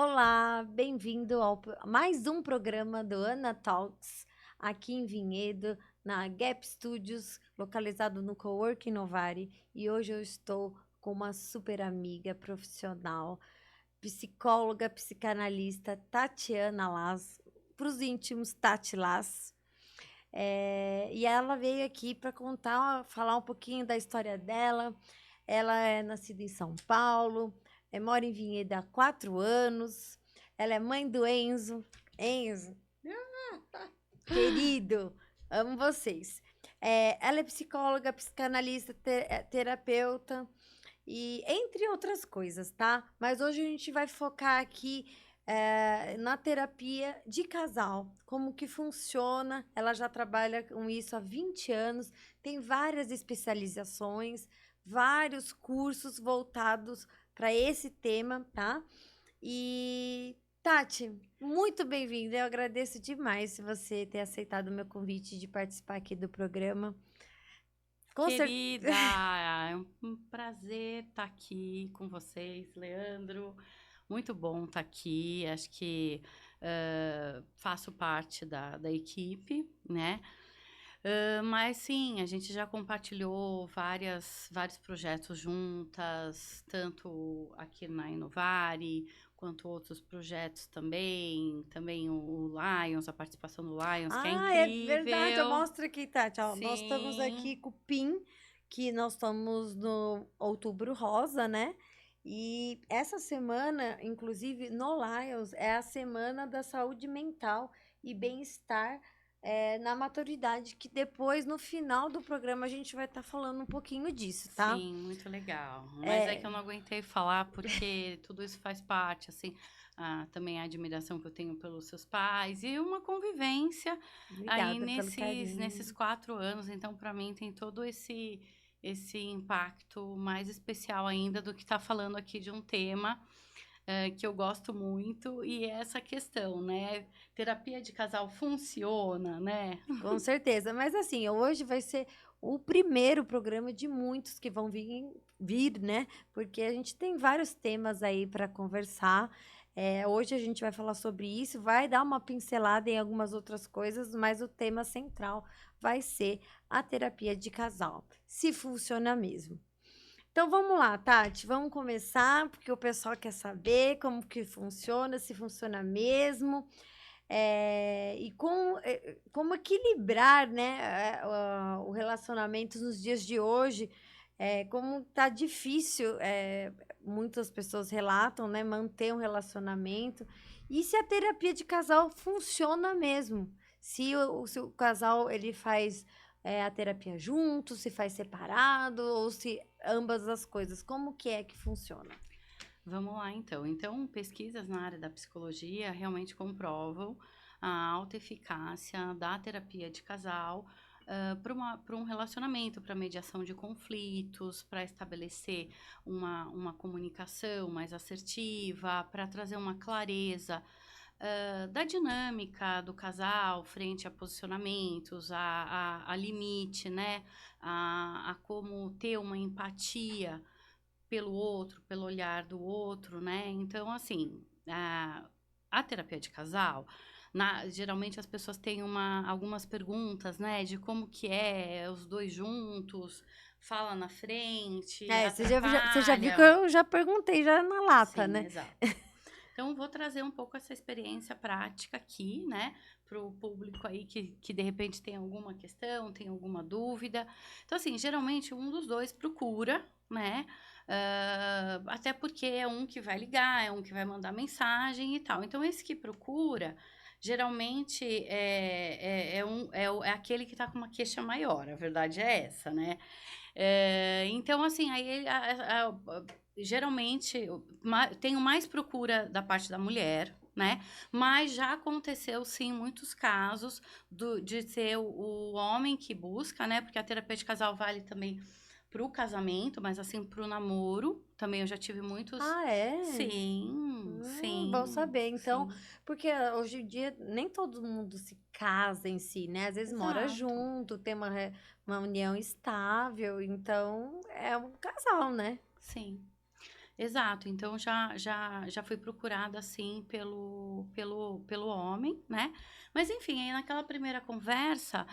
Olá, bem-vindo ao mais um programa do Ana Talks, aqui em Vinhedo, na Gap Studios, localizado no Coworking Novari. E hoje eu estou com uma super amiga profissional, psicóloga, psicanalista, Tatiana Las, para os íntimos, Tati Las. E ela veio aqui para contar, falar um pouquinho da história dela. Ela é nascida em São Paulo, mora em Vinhedo há 4 anos. Ela é mãe do Enzo. Enzo, querido, amo vocês. Ela é psicóloga, psicanalista, terapeuta e entre outras coisas, tá? Mas hoje a gente vai focar aqui na terapia de casal, como que funciona. Ela já trabalha com isso há 20 anos, tem várias especializações, vários cursos voltados para esse tema, tá? E Tati, muito bem-vinda. Eu agradeço demais se você ter aceitado o meu convite de participar aqui do programa. Com certeza. Querida, é um prazer estar aqui com vocês, Leandro. Muito bom estar aqui. Acho que faço parte da equipe, né? Mas sim, a gente já compartilhou vários projetos juntas, tanto aqui na Inovare, quanto outros projetos também. Também o Lions, a participação do Lions, que é Ah, é verdade. Eu incrível. mostro aqui, Tati. Ó, nós estamos Sim. aqui com o PIN, que nós estamos no Outubro Rosa, né? E essa semana, inclusive, no Lions, é a semana da saúde mental e bem-estar na maturidade, que depois, no final do programa, a gente vai estar falando um pouquinho disso, tá? Sim, muito legal. Mas é É, que eu não aguentei falar porque tudo isso faz parte, assim, também a admiração que eu tenho pelos seus pais e uma convivência aí obrigada pelo nesses carinho. 4 anos. Então, para mim, tem todo esse impacto mais especial ainda do que estar falando aqui de um tema que eu gosto muito e é essa questão, né? Terapia de casal funciona, né? Com certeza, mas assim, hoje vai ser o primeiro programa de muitos que vão vir, né? Porque a gente tem vários temas aí para conversar. Hoje a gente vai falar sobre isso, vai dar uma pincelada em algumas outras coisas, mas o tema central vai ser a terapia de casal, se funciona mesmo. Então vamos lá, Tati, vamos começar, porque o pessoal quer saber como que funciona, se funciona mesmo. Como equilibrar, né, o relacionamento nos dias de hoje, como tá difícil, muitas pessoas relatam, né, manter um relacionamento, e se a terapia de casal funciona mesmo, se o casal ele faz a terapia junto, se faz separado, ou se ambas as coisas, como que é que funciona? Vamos lá, então. Então, pesquisas na área da psicologia realmente comprovam a alta eficácia da terapia de casal para um relacionamento, para mediação de conflitos, para estabelecer uma comunicação mais assertiva, para trazer uma clareza da dinâmica do casal frente a posicionamentos, a limite, né? A como ter uma empatia pelo outro, pelo olhar do outro, né? Então, assim, a terapia de casal, geralmente as pessoas têm algumas perguntas, né? De como que é os dois juntos, fala na frente, Você já viu que atrapalha. eu já perguntei já na lata, Sim, né? exato. Então, vou trazer um pouco essa experiência prática aqui, né, para o público aí que de repente tem alguma questão, tem alguma dúvida. Então, assim, geralmente um dos dois procura, né, até porque é um que vai ligar, é um que vai mandar mensagem e tal. Então, esse que procura, geralmente é aquele que está com uma queixa maior, a verdade é essa, né? Então, assim, aí geralmente tenho mais procura da parte da mulher, né? Mas já aconteceu sim muitos casos de ser o homem que busca, né? Porque a terapia de casal vale também para o casamento, mas assim para o namoro também eu já tive muitos. Ah, é? Sim, Bom sim, saber. Então, sim. porque hoje em dia nem todo mundo se casa em si, né? Às vezes mora Exato. junto, tem uma união estável, então é um casal, né? Sim. Exato, então já fui procurada assim pelo homem, né? Mas enfim, aí naquela primeira conversa,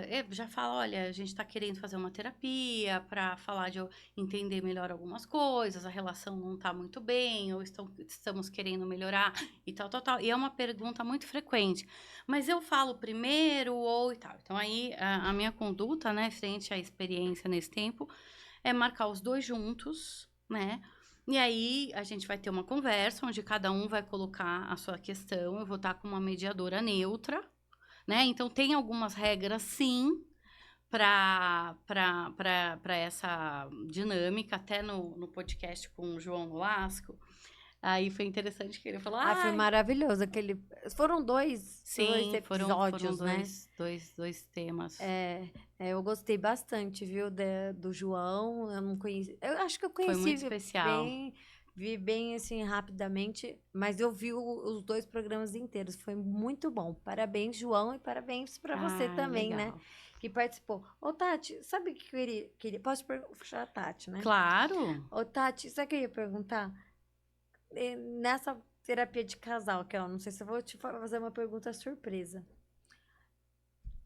eu já falo, olha, a gente está querendo fazer uma terapia para falar de eu entender melhor algumas coisas, a relação não está muito bem, ou estamos querendo melhorar e tal, tal, tal. E é uma pergunta muito frequente. Mas eu falo primeiro ou e tal. Então aí a minha conduta, né, frente à experiência nesse tempo, é marcar os dois juntos, né? E aí a gente vai ter uma conversa onde cada um vai colocar a sua questão. Eu vou estar com uma mediadora neutra, né? Então tem algumas regras, sim, para essa dinâmica, até no podcast com o João Nolasco. Aí foi interessante que ele falou: Ah, foi ai, maravilhoso aquele. Foram dois sim, foram episódios, né? dois temas. Eu gostei bastante, viu, do João. Eu não conheci. Eu acho que eu Foi conheci muito especial. bem, vi bem assim rapidamente, mas eu vi os dois programas inteiros. Foi muito bom. Parabéns, João, e parabéns para você Ai, também, né? legal. Que participou. Ô, Tati, sabe o que eu queria? Posso puxar a Tati, né? Claro. Ô, Tati, sabe o que eu ia perguntar? Nessa terapia de casal, que eu não sei se eu vou te fazer uma pergunta surpresa.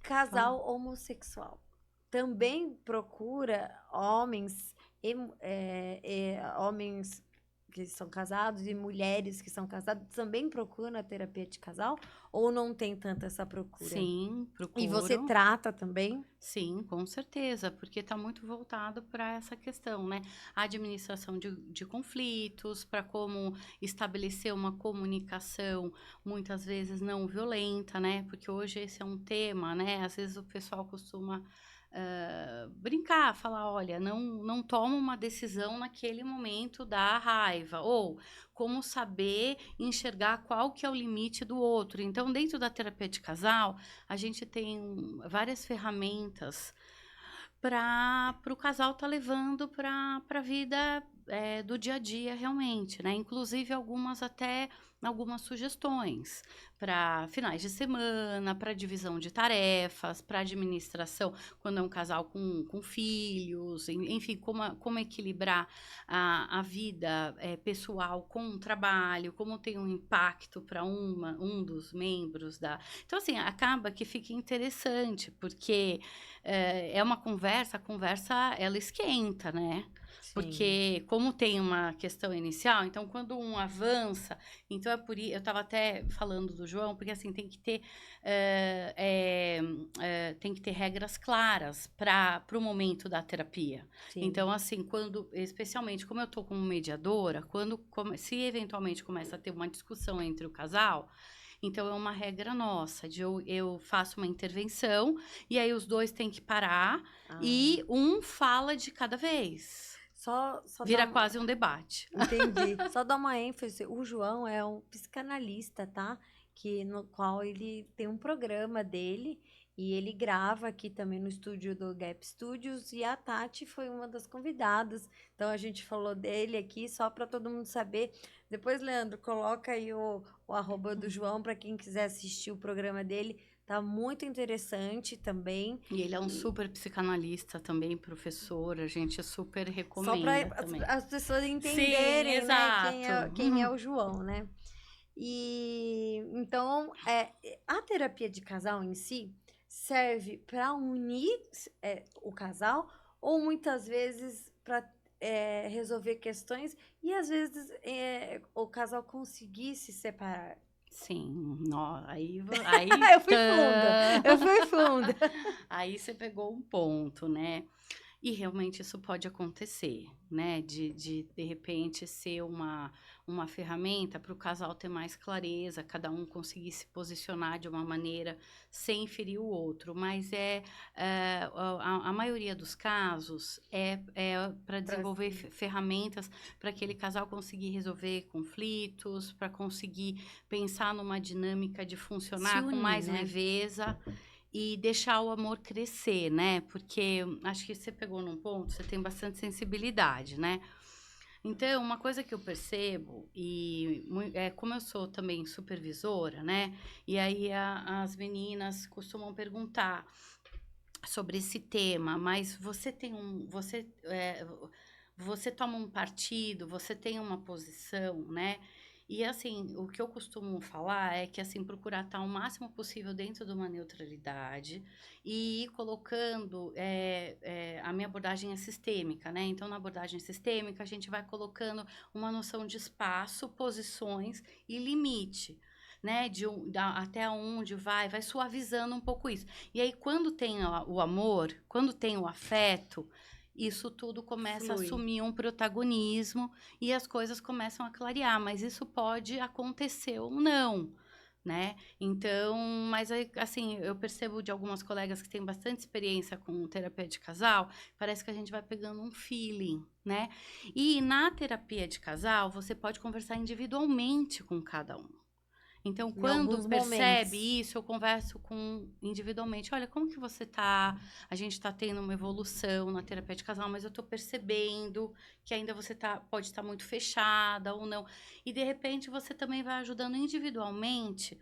Claro. Casal homossexual também procura homens, homens que são casados e mulheres que são casadas também procuram a terapia de casal ou não tem tanta essa procura? Sim, E você procuro. trata também? Sim, com certeza, porque está muito voltado para essa questão, né? A administração de conflitos, para como estabelecer uma comunicação muitas vezes não violenta, né? Porque hoje esse é um tema, né? Às vezes o pessoal costuma brincar, falar, olha, não toma uma decisão naquele momento da raiva, ou como saber enxergar qual que é o limite do outro. Então, dentro da terapia de casal, a gente tem várias ferramentas para o casal estar levando para a vida do dia a dia realmente, né? Inclusive algumas sugestões para finais de semana, para divisão de tarefas, para administração, quando é um casal com filhos, enfim, como equilibrar a vida pessoal com o trabalho, como tem um impacto para um dos membros da. Então, assim, acaba que fica interessante, porque é uma conversa, a conversa ela esquenta, né? Sim. Porque como tem uma questão inicial, então quando um avança, então é por isso, eu estava até falando do João, porque assim tem que ter tem que ter regras claras para o momento da terapia. Sim. Então assim, quando, especialmente como eu estou como mediadora, se eventualmente começa a ter uma discussão entre o casal, então é uma regra nossa, eu faço uma intervenção e aí os dois têm que parar Ah, e um fala de cada vez. só dá Vira uma. quase um debate. Entendi. Só dar uma ênfase. O João é um psicanalista, tá? Que no qual ele tem um programa dele e ele grava aqui também no estúdio do Gap Studios e a Tati foi uma das convidadas. Então a gente falou dele aqui só para todo mundo saber. Depois, Leandro, coloca aí o arroba do João para quem quiser assistir o programa dele. Tá muito interessante também. E ele é um E super psicanalista também, professor, a gente super só para recomenda também. as pessoas Sim, entenderem, né, exato. quem é o João, né? E então, a terapia de casal em si serve para unir o casal ou muitas vezes para resolver questões e às vezes o casal conseguir se separar. Sim, aí, Eu fui funda, eu fui funda. aí você pegou um ponto, né? E realmente isso pode acontecer, né? De repente ser uma ferramenta para o casal ter mais clareza, cada um conseguir se posicionar de uma maneira sem ferir o outro. Mas a maioria dos casos é para Pra- desenvolver ferramentas para aquele casal conseguir resolver conflitos, para conseguir pensar numa dinâmica de Se funcionar com unir, mais né? leveza e deixar o amor crescer, né? Porque acho que você pegou num ponto, você tem bastante sensibilidade, né? Então, uma coisa que eu percebo, como eu sou também supervisora, né? E aí as meninas costumam perguntar sobre esse tema, mas você tem você toma um partido, você tem uma posição, né? E assim, o que eu costumo falar é que assim, procurar estar o máximo possível dentro de uma neutralidade e ir colocando a minha abordagem é sistêmica, né? Então, na abordagem sistêmica, a gente vai colocando uma noção de espaço, posições e limite. Né, até onde vai suavizando um pouco isso. E aí, quando tem o amor, quando tem o afeto, isso tudo começa a Flui. assumir um protagonismo e as coisas começam a clarear, mas isso pode acontecer ou não, né? Então, mas assim, eu percebo de algumas colegas que têm bastante experiência com terapia de casal, parece que a gente vai pegando um feeling, né? E na terapia de casal, você pode conversar individualmente com cada um. Então, Em quando alguns momentos. percebe isso, eu converso com individualmente. Olha, como que você tá? A gente está tendo uma evolução na terapia de casal, mas eu estou percebendo que ainda você pode estar muito fechada ou não. E de repente você também vai ajudando individualmente,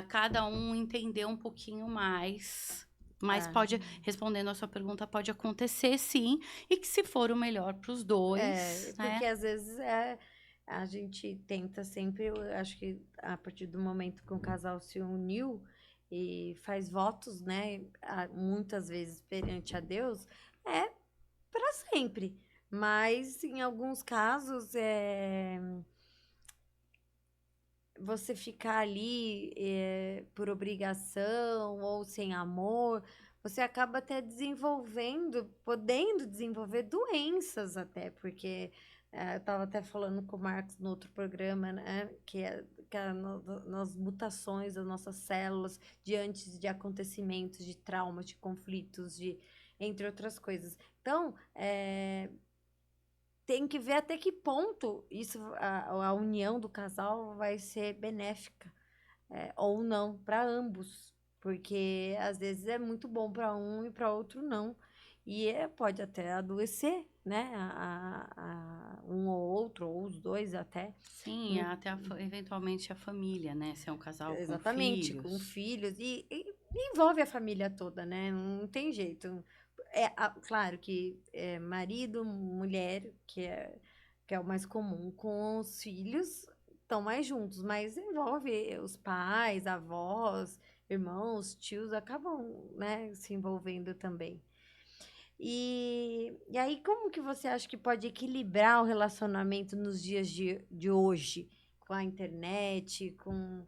cada um entender um pouquinho mais. Mas Ah, pode, respondendo a sua pergunta, pode acontecer sim, e que se for o melhor para os dois, porque né? às vezes a gente tenta sempre, eu acho que a partir do momento que um casal se uniu e faz votos, né, muitas vezes perante a Deus, é para sempre. Mas em alguns casos, você ficar ali por obrigação ou sem amor, você acaba até desenvolvendo, podendo desenvolver doenças até, porque eu estava até falando com o Marcos no outro programa, né, nas mutações das nossas células diante de acontecimentos, de traumas, de conflitos, entre outras coisas. Então, tem que ver até que ponto a união do casal vai ser benéfica, ou não, para ambos. Porque às vezes é muito bom para um e para outro não. E pode até adoecer, né? Um ou outro, ou os dois até. Sim, Em- até eventualmente a família, né? Se é um casal com Exatamente, com filhos. filhos. E envolve a família toda, né? Não tem jeito. Claro que marido, mulher, que é o mais comum, com os filhos estão mais juntos, mas envolve os pais, avós, irmãos, tios, acabam, né, se envolvendo também. E aí, como que você acha que pode equilibrar o relacionamento nos dias de hoje, com a internet, com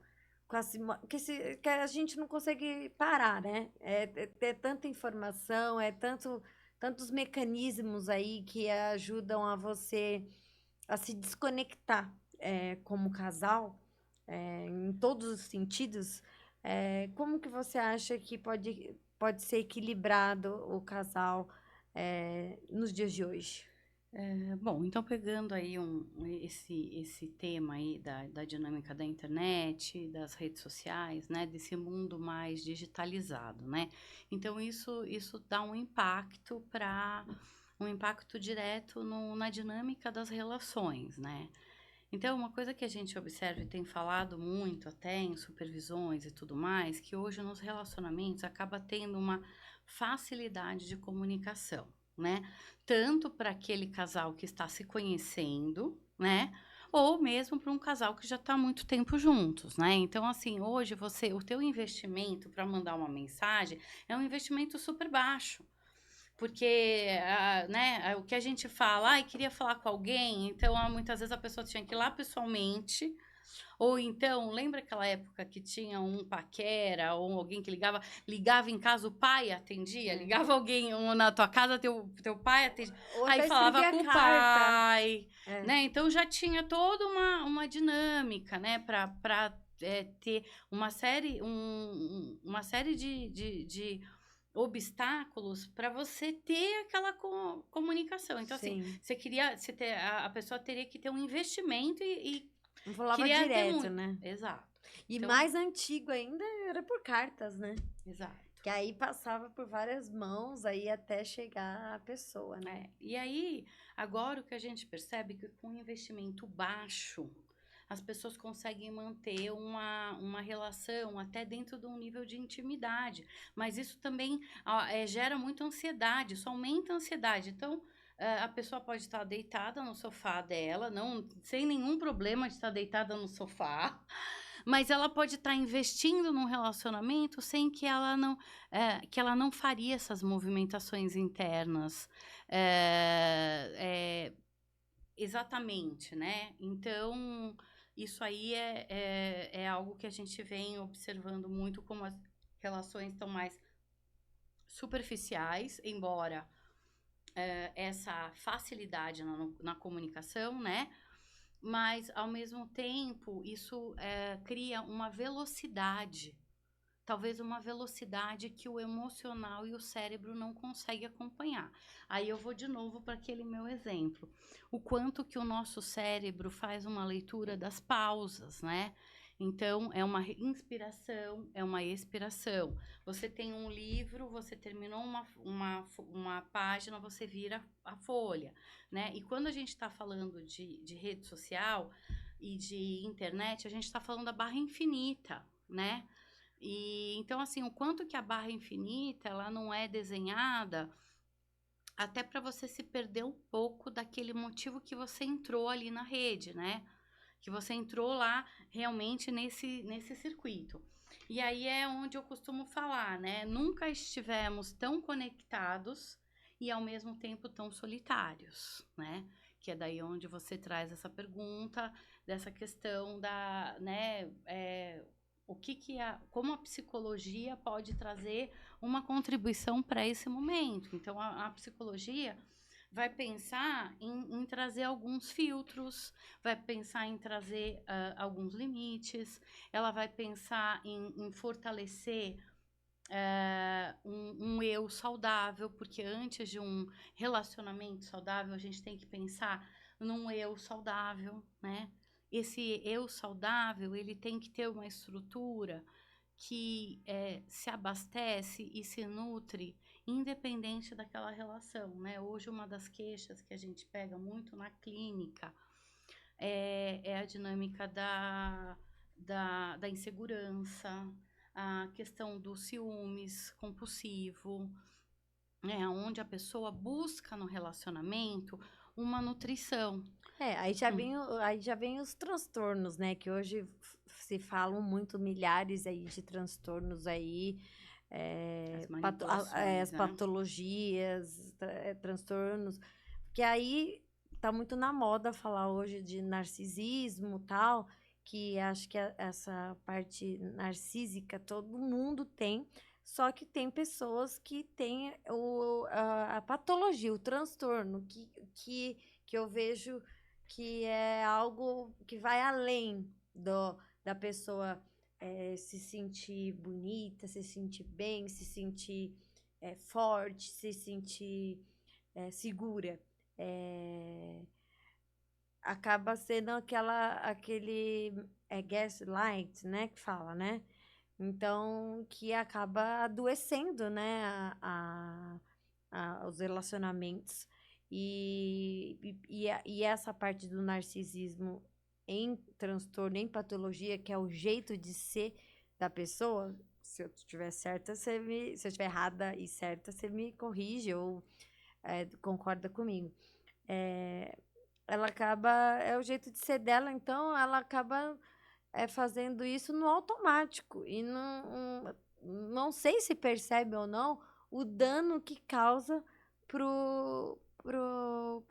que a gente não consegue parar, né? É tanta informação, tantos mecanismos aí que ajudam a você a se desconectar como casal, em todos os sentidos. Como que você acha que pode ser equilibrado o casal nos dias de hoje? Bom, então pegando aí esse tema aí da dinâmica da internet, das redes sociais, né? Desse mundo mais digitalizado, né? Então isso dá um impacto direto na dinâmica das relações, né? Então, uma coisa que a gente observa e tem falado muito até em supervisões e tudo mais, que hoje nos relacionamentos acaba tendo uma facilidade de comunicação, né? Tanto para aquele casal que está se conhecendo, né? Ou mesmo para um casal que já está há muito tempo juntos, né? Então, assim, hoje o teu investimento para mandar uma mensagem é um investimento super baixo. Porque, né, o que a gente fala, queria falar com alguém, então muitas vezes a pessoa tinha que ir lá pessoalmente, ou então, lembra aquela época que tinha um paquera, ou alguém que ligava em casa, o pai atendia, É. ligava alguém na tua casa, teu pai atendia, Ou aí até falava escrevia com o carta. pai, É, né, então já tinha toda uma dinâmica, né, para ter uma série de obstáculos para você ter aquela comunicação. Então, assim, sim. a pessoa teria que ter um investimento e Não falava queria ter direto, muito. né? Exato. E Então, mais antigo ainda era por cartas, né? exato. Que aí passava por várias mãos aí até chegar a pessoa, né? E aí, agora o que a gente percebe é que com investimento baixo, as pessoas conseguem manter uma relação até dentro de um nível de intimidade. Mas isso também gera muita ansiedade, isso aumenta a ansiedade. Então, A pessoa pode estar deitada no sofá dela, não, sem nenhum problema de estar deitada no sofá, mas ela pode estar investindo num relacionamento sem que que ela não faria essas movimentações internas. Eh, eh, Exatamente, né. Então, isso aí é algo que a gente vem observando muito, como as relações estão mais superficiais, embora, essa facilidade na comunicação, né, mas ao mesmo tempo isso, cria uma velocidade. Talvez uma velocidade que o emocional e o cérebro não consegue acompanhar. Aí eu vou de novo para aquele meu exemplo. O quanto que o nosso cérebro faz uma leitura das pausas, né? Então, é uma inspiração, é uma expiração. Você tem um livro, você terminou uma página, você vira a folha, né? E quando a gente está falando de rede social e de internet, a gente está falando da barra infinita, né? E então, assim, o quanto que a barra infinita, ela não é desenhada até para você se perder um pouco daquele motivo que você entrou ali na rede, né? Que você entrou lá realmente nesse circuito. E aí é onde eu costumo falar, né? Nunca estivemos tão conectados e ao mesmo tempo tão solitários, né? Que é daí onde você traz essa pergunta, dessa questão da, né, o que que como a psicologia pode trazer uma contribuição para esse momento. Então, a psicologia vai pensar em trazer alguns filtros, vai pensar em trazer alguns limites, ela vai pensar em fortalecer um eu saudável, porque antes de um relacionamento saudável, a gente tem que pensar num eu saudável, né? Esse eu saudável, ele tem que ter uma estrutura que se abastece e se nutre independente daquela relação, né? Hoje, uma das queixas que a gente pega muito na clínica é a dinâmica da insegurança, a questão do ciúmes compulsivo, né? Onde a pessoa busca no relacionamento uma nutrição. Hum, Aí já vem os transtornos, né? Que hoje se falam muito milhares aí de transtornos aí, as manipulações, as né? patologias, transtornos, que aí tá muito na moda falar hoje de narcisismo tal, que acho que essa parte narcísica todo mundo tem, só que tem pessoas que têm a patologia, o transtorno, que eu vejo que é algo que vai além da pessoa se sentir bonita, se sentir bem, se sentir forte, se sentir segura. É, acaba sendo aquele gaslight, né, que fala, né? Então, que acaba adoecendo, né, os relacionamentos. E essa parte do narcisismo em transtorno, em patologia, que é o jeito de ser da pessoa, se eu estiver certa, se eu estiver errada e certa, você me corrige ou concorda comigo. É, ela acaba, é o jeito de ser dela, então ela acaba fazendo isso no automático e não sei se percebe ou não o dano que causa pro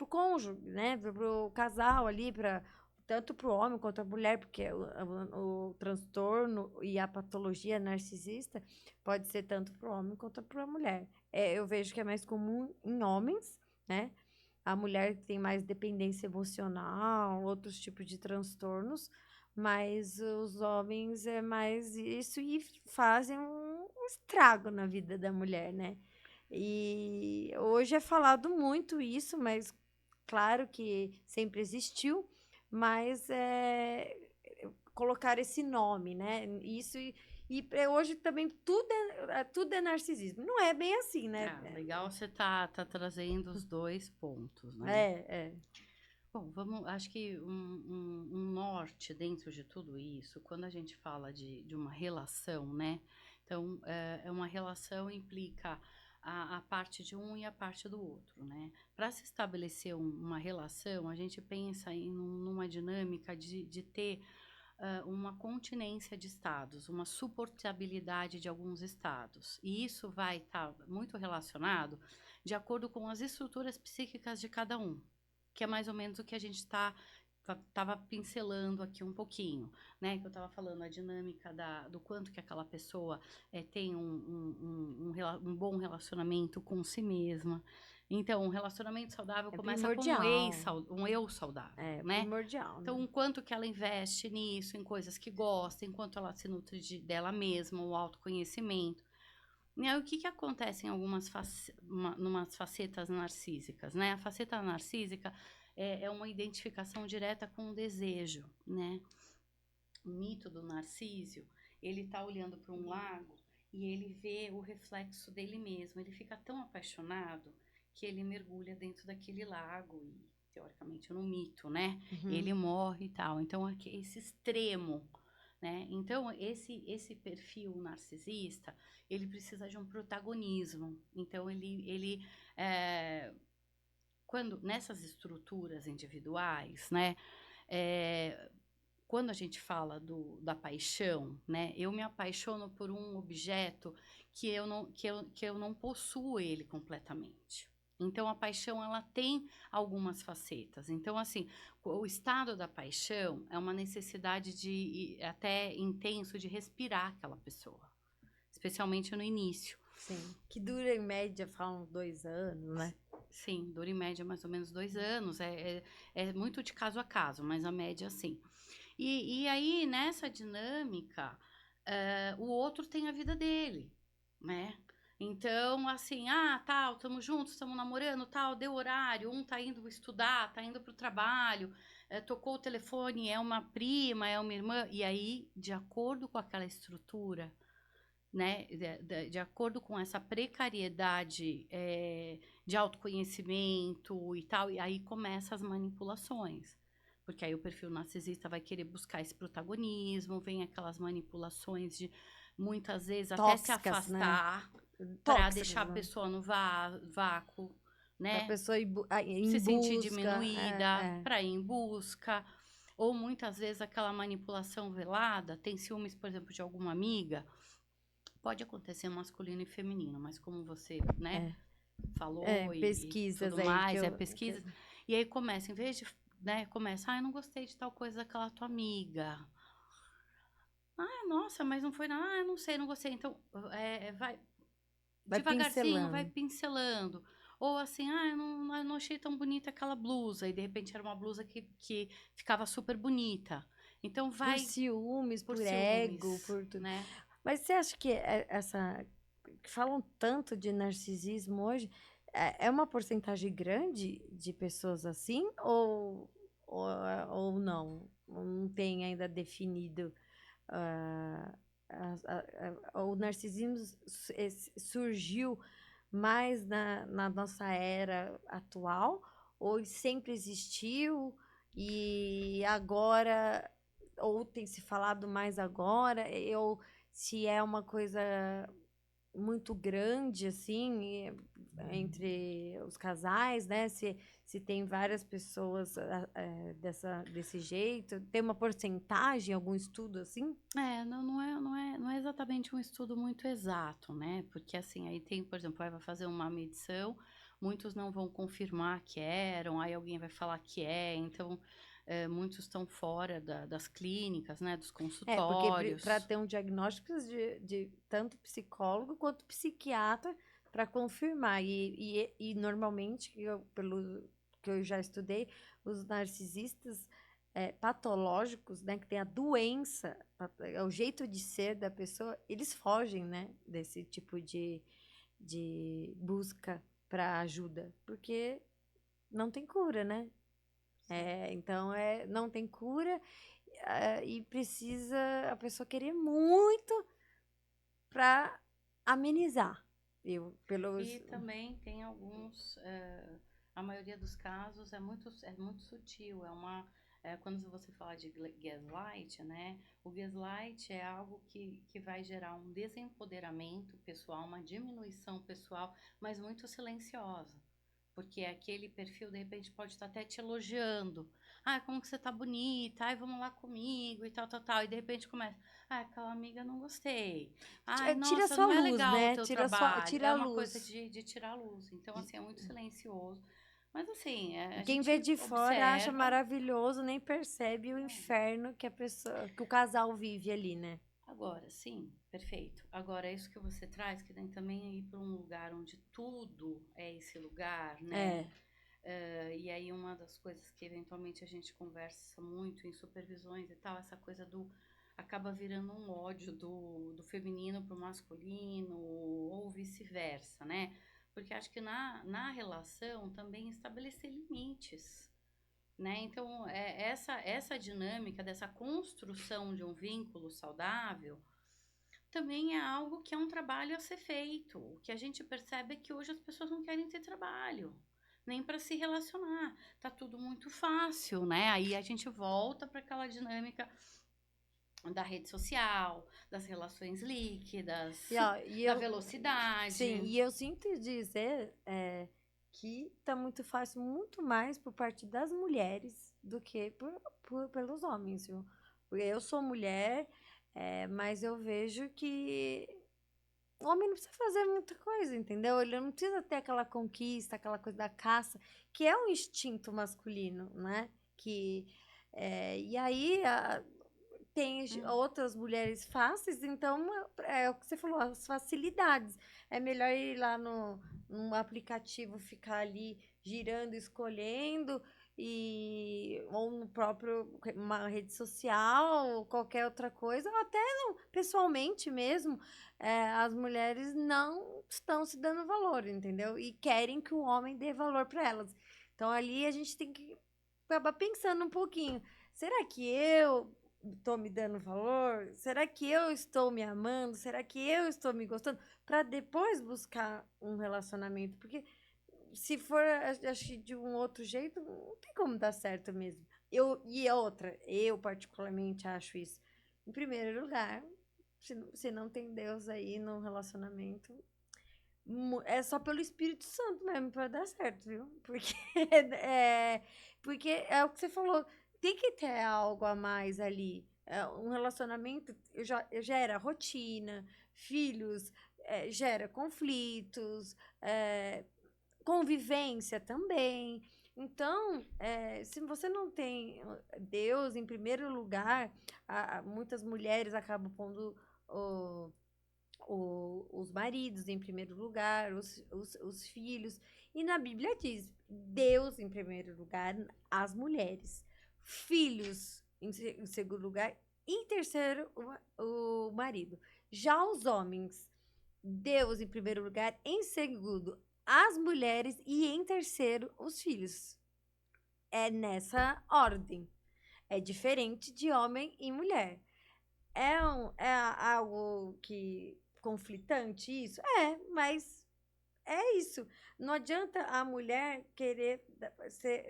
cônjuge, né? Pro casal ali, tanto pro homem quanto a mulher, porque o transtorno e a patologia narcisista pode ser tanto pro homem quanto pra mulher. Eu vejo que é mais comum em homens, né? A mulher tem mais dependência emocional, outros tipos de transtornos, mas os homens é mais isso e fazem um estrago na vida da mulher, né? E hoje é falado muito isso, mas claro que sempre existiu, mas colocar esse nome, né? Isso hoje também tudo é narcisismo. Não é bem assim, né? Legal você tá trazendo os dois pontos, né? É. Bom, acho que um norte dentro de tudo isso, quando a gente fala de uma relação, né? Então, uma relação implica a parte de um e a parte do outro, né? Para se estabelecer uma relação, a gente pensa numa dinâmica de ter uma continência de estados, uma suportabilidade de alguns estados. E isso vai estar muito relacionado de acordo com as estruturas psíquicas de cada um, que é mais ou menos o que a gente estava pincelando aqui um pouquinho, né? Que eu estava falando a dinâmica do quanto que aquela pessoa tem um bom relacionamento com si mesma. Então, um relacionamento saudável É começa com primordial. um eu saudável, É né? primordial, Então, né? o quanto que ela investe nisso, em coisas que gosta, enquanto ela se nutre dela mesma, o autoconhecimento. E aí, o que acontece em numas facetas narcísicas, né? A faceta narcísica é uma identificação direta com o desejo, né? O mito do Narciso, ele tá olhando para um lago e ele vê o reflexo dele mesmo. Ele fica tão apaixonado que ele mergulha dentro daquele lago e, teoricamente, no mito, né? Ele morre e tal. Então, esse extremo, né? Então, esse perfil narcisista, ele precisa de um protagonismo. Então, quando nessas estruturas individuais, né? É, quando a gente fala da paixão, né? Eu me apaixono por um objeto que eu não possuo ele completamente. Então, a paixão, ela tem algumas facetas. Então, assim, o estado da paixão é uma necessidade até intenso de respirar aquela pessoa, especialmente no início. Sim. Que dura em média, falam 2 anos, né? Sim, dura em média mais ou menos 2 anos. É muito de caso a caso, mas a média, sim. E aí, nessa dinâmica, o outro tem a vida dele, né? Então, assim, tal, estamos juntos, estamos namorando, tal, deu horário, um tá indo estudar, tá indo pro trabalho, tocou o telefone, é uma prima, é uma irmã, e aí, de acordo com aquela estrutura, né, de acordo com essa precariedade de autoconhecimento e tal, e aí começam as manipulações. Porque aí o perfil narcisista vai querer buscar esse protagonismo, vem aquelas manipulações de muitas vezes até se Tóxicas, né? afastar para deixar Tóxicas, a né? pessoa no vácuo, Pra né? pessoa ir em Se sentir busca. diminuída para ir em busca. Ou muitas vezes aquela manipulação velada, tem ciúmes, por exemplo, de alguma amiga. Pode acontecer masculino e feminino, mas como você, né, falou e Pesquisas tudo aí mais, pesquisa. E aí começa, em vez de, né, eu não gostei de tal coisa daquela tua amiga. Nossa, mas não foi nada, eu não sei, não gostei. Então, vai vai devagarzinho, vai pincelando. pincelando. Ou assim, eu não achei tão bonita aquela blusa. E de repente era uma blusa que ficava super bonita. Então Por vai ciúmes, por por ego, ciúmes, por tudo. né? Mas você acha que essa. Que falam tanto de narcisismo hoje, é uma porcentagem grande de pessoas assim? Ou não? Não tem ainda definido. ah, o narcisismo surgiu mais na nossa era atual, ou sempre existiu e agora, ou tem se falado mais agora, ou se é uma coisa muito grande, assim, entre os casais, né? Se tem várias pessoas desse jeito, tem uma porcentagem, algum estudo assim? Não é exatamente um estudo muito exato, né? Porque assim, aí tem, por exemplo, aí vai fazer uma medição, muitos não vão confirmar que eram, aí alguém vai falar que então muitos estão fora das clínicas, né? Dos Porque para consultórios. ter um diagnóstico precisa de tanto psicólogo quanto psiquiatra para confirmar. E normalmente, pelo que eu já estudei, os narcisistas patológicos, né, que tem a doença, é o jeito de ser da pessoa, eles fogem, né, desse tipo de busca para ajuda, porque não tem cura, né? Então, não tem cura, e precisa a pessoa querer muito para amenizar. E também tem alguns, a maioria dos casos é muito sutil, quando você fala de gaslight, né? O gaslight é algo que vai gerar um desempoderamento pessoal, uma diminuição pessoal, mas muito silenciosa. Porque aquele perfil, de repente, pode estar até te elogiando. Ah, como que você tá bonita? Ai, vamos lá comigo e tal, tal, tal. E de repente começa. Ah, aquela amiga não gostei. Ai, Tira nossa, sua não é luz, legal o né? teu trabalho. Tira É a uma coisa luz. de tirar a luz. Então, assim, é muito silencioso. Mas, assim, a Quem vê gente de fora acha observa. maravilhoso, nem percebe o inferno que a pessoa, que o casal vive ali, né? Agora, sim, perfeito. Agora, isso que você traz, que tem também é ir para um lugar onde tudo é esse lugar, né? É. E aí, uma das coisas que eventualmente a gente conversa muito em supervisões e tal, essa coisa do. Acaba virando um ódio do feminino para o masculino, ou vice-versa, né? Porque acho que na relação também estabelecer limites, né? Então, essa dinâmica dessa construção de um vínculo saudável também é algo que é um trabalho a ser feito. O que a gente percebe é que hoje as pessoas não querem ter trabalho, nem para se relacionar. Tá tudo muito fácil, né? Aí a gente volta para aquela dinâmica da rede social, das relações líquidas, Ó, e da eu, sim, velocidade. e eu sinto dizer que tá muito fácil, muito mais por parte das mulheres do que pelos homens, viu? Porque eu sou mulher, mas eu vejo que o homem não precisa fazer muita coisa, entendeu? Ele não precisa ter aquela conquista, aquela coisa da caça, que é um instinto masculino, né? E aí tem Hum, outras mulheres fáceis, então é o que você falou, as facilidades. É melhor ir lá no aplicativo, ficar ali girando, escolhendo, ou no próprio uma rede social, ou qualquer outra coisa, ou até não, pessoalmente mesmo, as mulheres não estão se dando valor, entendeu? E querem que o homem dê valor para elas. Então ali a gente tem que acabar pensando um pouquinho. Será que eu estou me dando valor? Será que eu estou me amando? Será que eu estou me gostando? Para depois buscar um relacionamento. Porque se for, acho que de um outro jeito, não tem como dar certo mesmo. E a outra, eu particularmente acho isso. Em primeiro lugar, se não tem Deus aí no relacionamento, é só pelo Espírito Santo mesmo para dar certo, viu? É, porque é o que você falou, tem que ter algo a mais ali. Um relacionamento gera rotina, filhos, gera conflitos, convivência também. Então, se você não tem Deus em primeiro lugar, muitas mulheres acabam pondo os maridos em primeiro lugar, os filhos. E na Bíblia diz: Deus em primeiro lugar, as mulheres, filhos em segundo lugar, em terceiro, o marido. Já os homens, Deus em primeiro lugar, em segundo, as mulheres e em terceiro, os filhos. É nessa ordem. É diferente de homem e mulher. É algo que conflitante isso? Mas é isso. Não adianta a mulher querer ser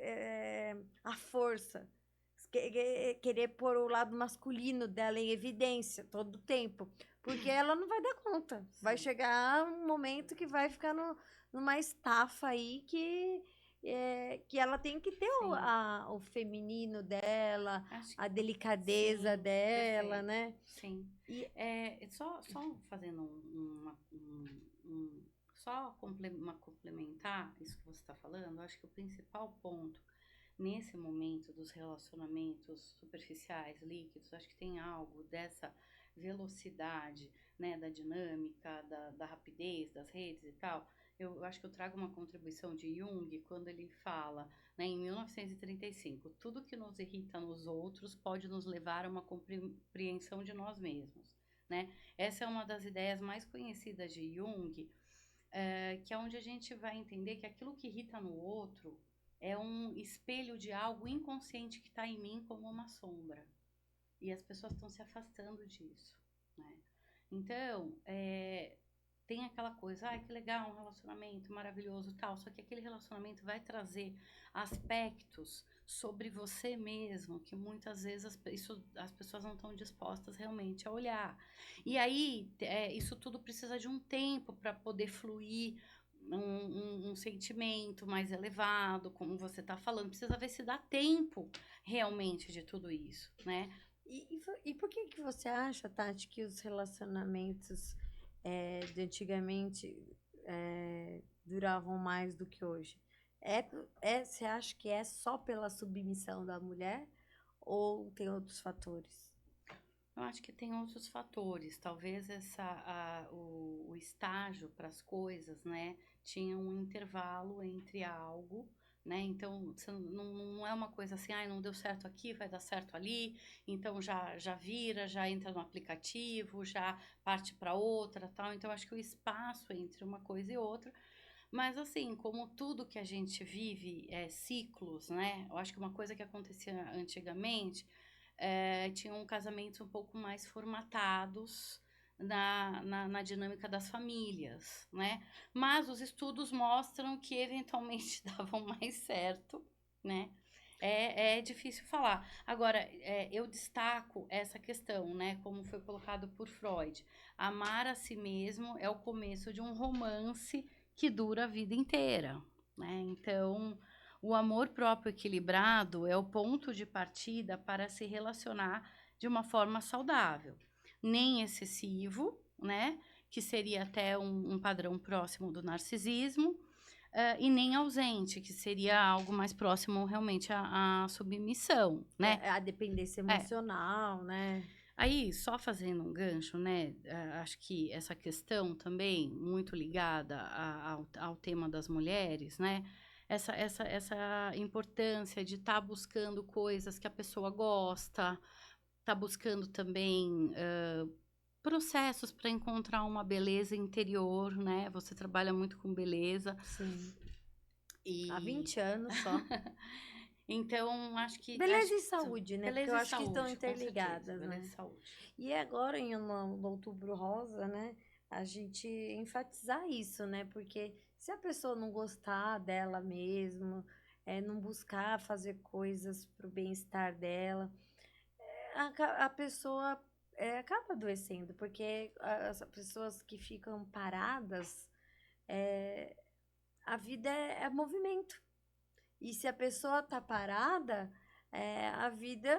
a força, querer pôr o lado masculino dela em evidência todo o tempo, porque ela não vai dar conta. Vai sim. chegar um momento que vai ficar numa estafa aí que ela tem que ter Sim, o feminino dela, acho que a delicadeza sim, dela, perfeito. né? Sim. E Só fazendo só complementar isso que você está falando, eu acho que o principal ponto nesse momento dos relacionamentos superficiais, líquidos, acho que tem algo dessa velocidade, né, da dinâmica, da rapidez das redes e tal. Eu acho que eu trago uma contribuição de Jung quando ele fala, né, em 1935, tudo que nos irrita nos outros pode nos levar a uma compreensão de nós mesmos, né? Essa é uma das ideias mais conhecidas de Jung, que é onde a gente vai entender que aquilo que irrita no outro é um espelho de algo inconsciente que está em mim como uma sombra. E as pessoas estão se afastando disso, né? Então, tem aquela coisa, ai, que legal, um relacionamento maravilhoso, tal, só que aquele relacionamento vai trazer aspectos sobre você mesmo que muitas vezes as pessoas não estão dispostas realmente a olhar. E aí, isso tudo precisa de um tempo para poder fluir um sentimento mais elevado, como você está falando, precisa ver se dá tempo realmente de tudo isso, né? E por que que você acha, Tati, que os relacionamentos de antigamente duravam mais do que hoje? Você acha que é só pela submissão da mulher ou tem outros fatores? Eu acho que tem outros fatores, talvez o estágio para as coisas, né? Tinha um intervalo entre algo, né? Então, não é uma coisa assim, ai, não deu certo aqui, vai dar certo ali, então já vira, já entra no aplicativo, já parte para outra, tal. Então, acho que o espaço entre uma coisa e outra. Mas assim, como tudo que a gente vive é ciclos, né? Eu acho que uma coisa que acontecia antigamente tinham casamentos um pouco mais formatados na dinâmica das famílias, né? Mas os estudos mostram que eventualmente davam mais certo, né? É difícil falar. Agora, eu destaco essa questão, né? Como foi colocado por Freud. Amar a si mesmo é o começo de um romance que dura a vida inteira, né? Então, o amor próprio equilibrado é o ponto de partida para se relacionar de uma forma saudável, nem excessivo, né? Que seria até um padrão próximo do narcisismo, e nem ausente, que seria algo mais próximo realmente à submissão, né? A dependência É, emocional, né? aí, só fazendo um gancho, né? Acho que essa questão também, muito ligada ao tema das mulheres, né? Essa importância de estar buscando coisas que a pessoa gosta, tá buscando também processos para encontrar uma beleza interior, né? Você trabalha muito com beleza Sim. Há e 20 anos só. então acho Beleza e que saúde, né? Porque eu beleza e acho que estão saúde, com certeza, interligadas, beleza e né? saúde. E agora, no Outubro Rosa, né? A gente enfatizar isso, né? Porque se a pessoa não gostar dela mesmo, não buscar fazer coisas pro bem-estar dela, a pessoa acaba adoecendo, porque as pessoas que ficam paradas, é, a vida é movimento. E se a pessoa tá parada, a vida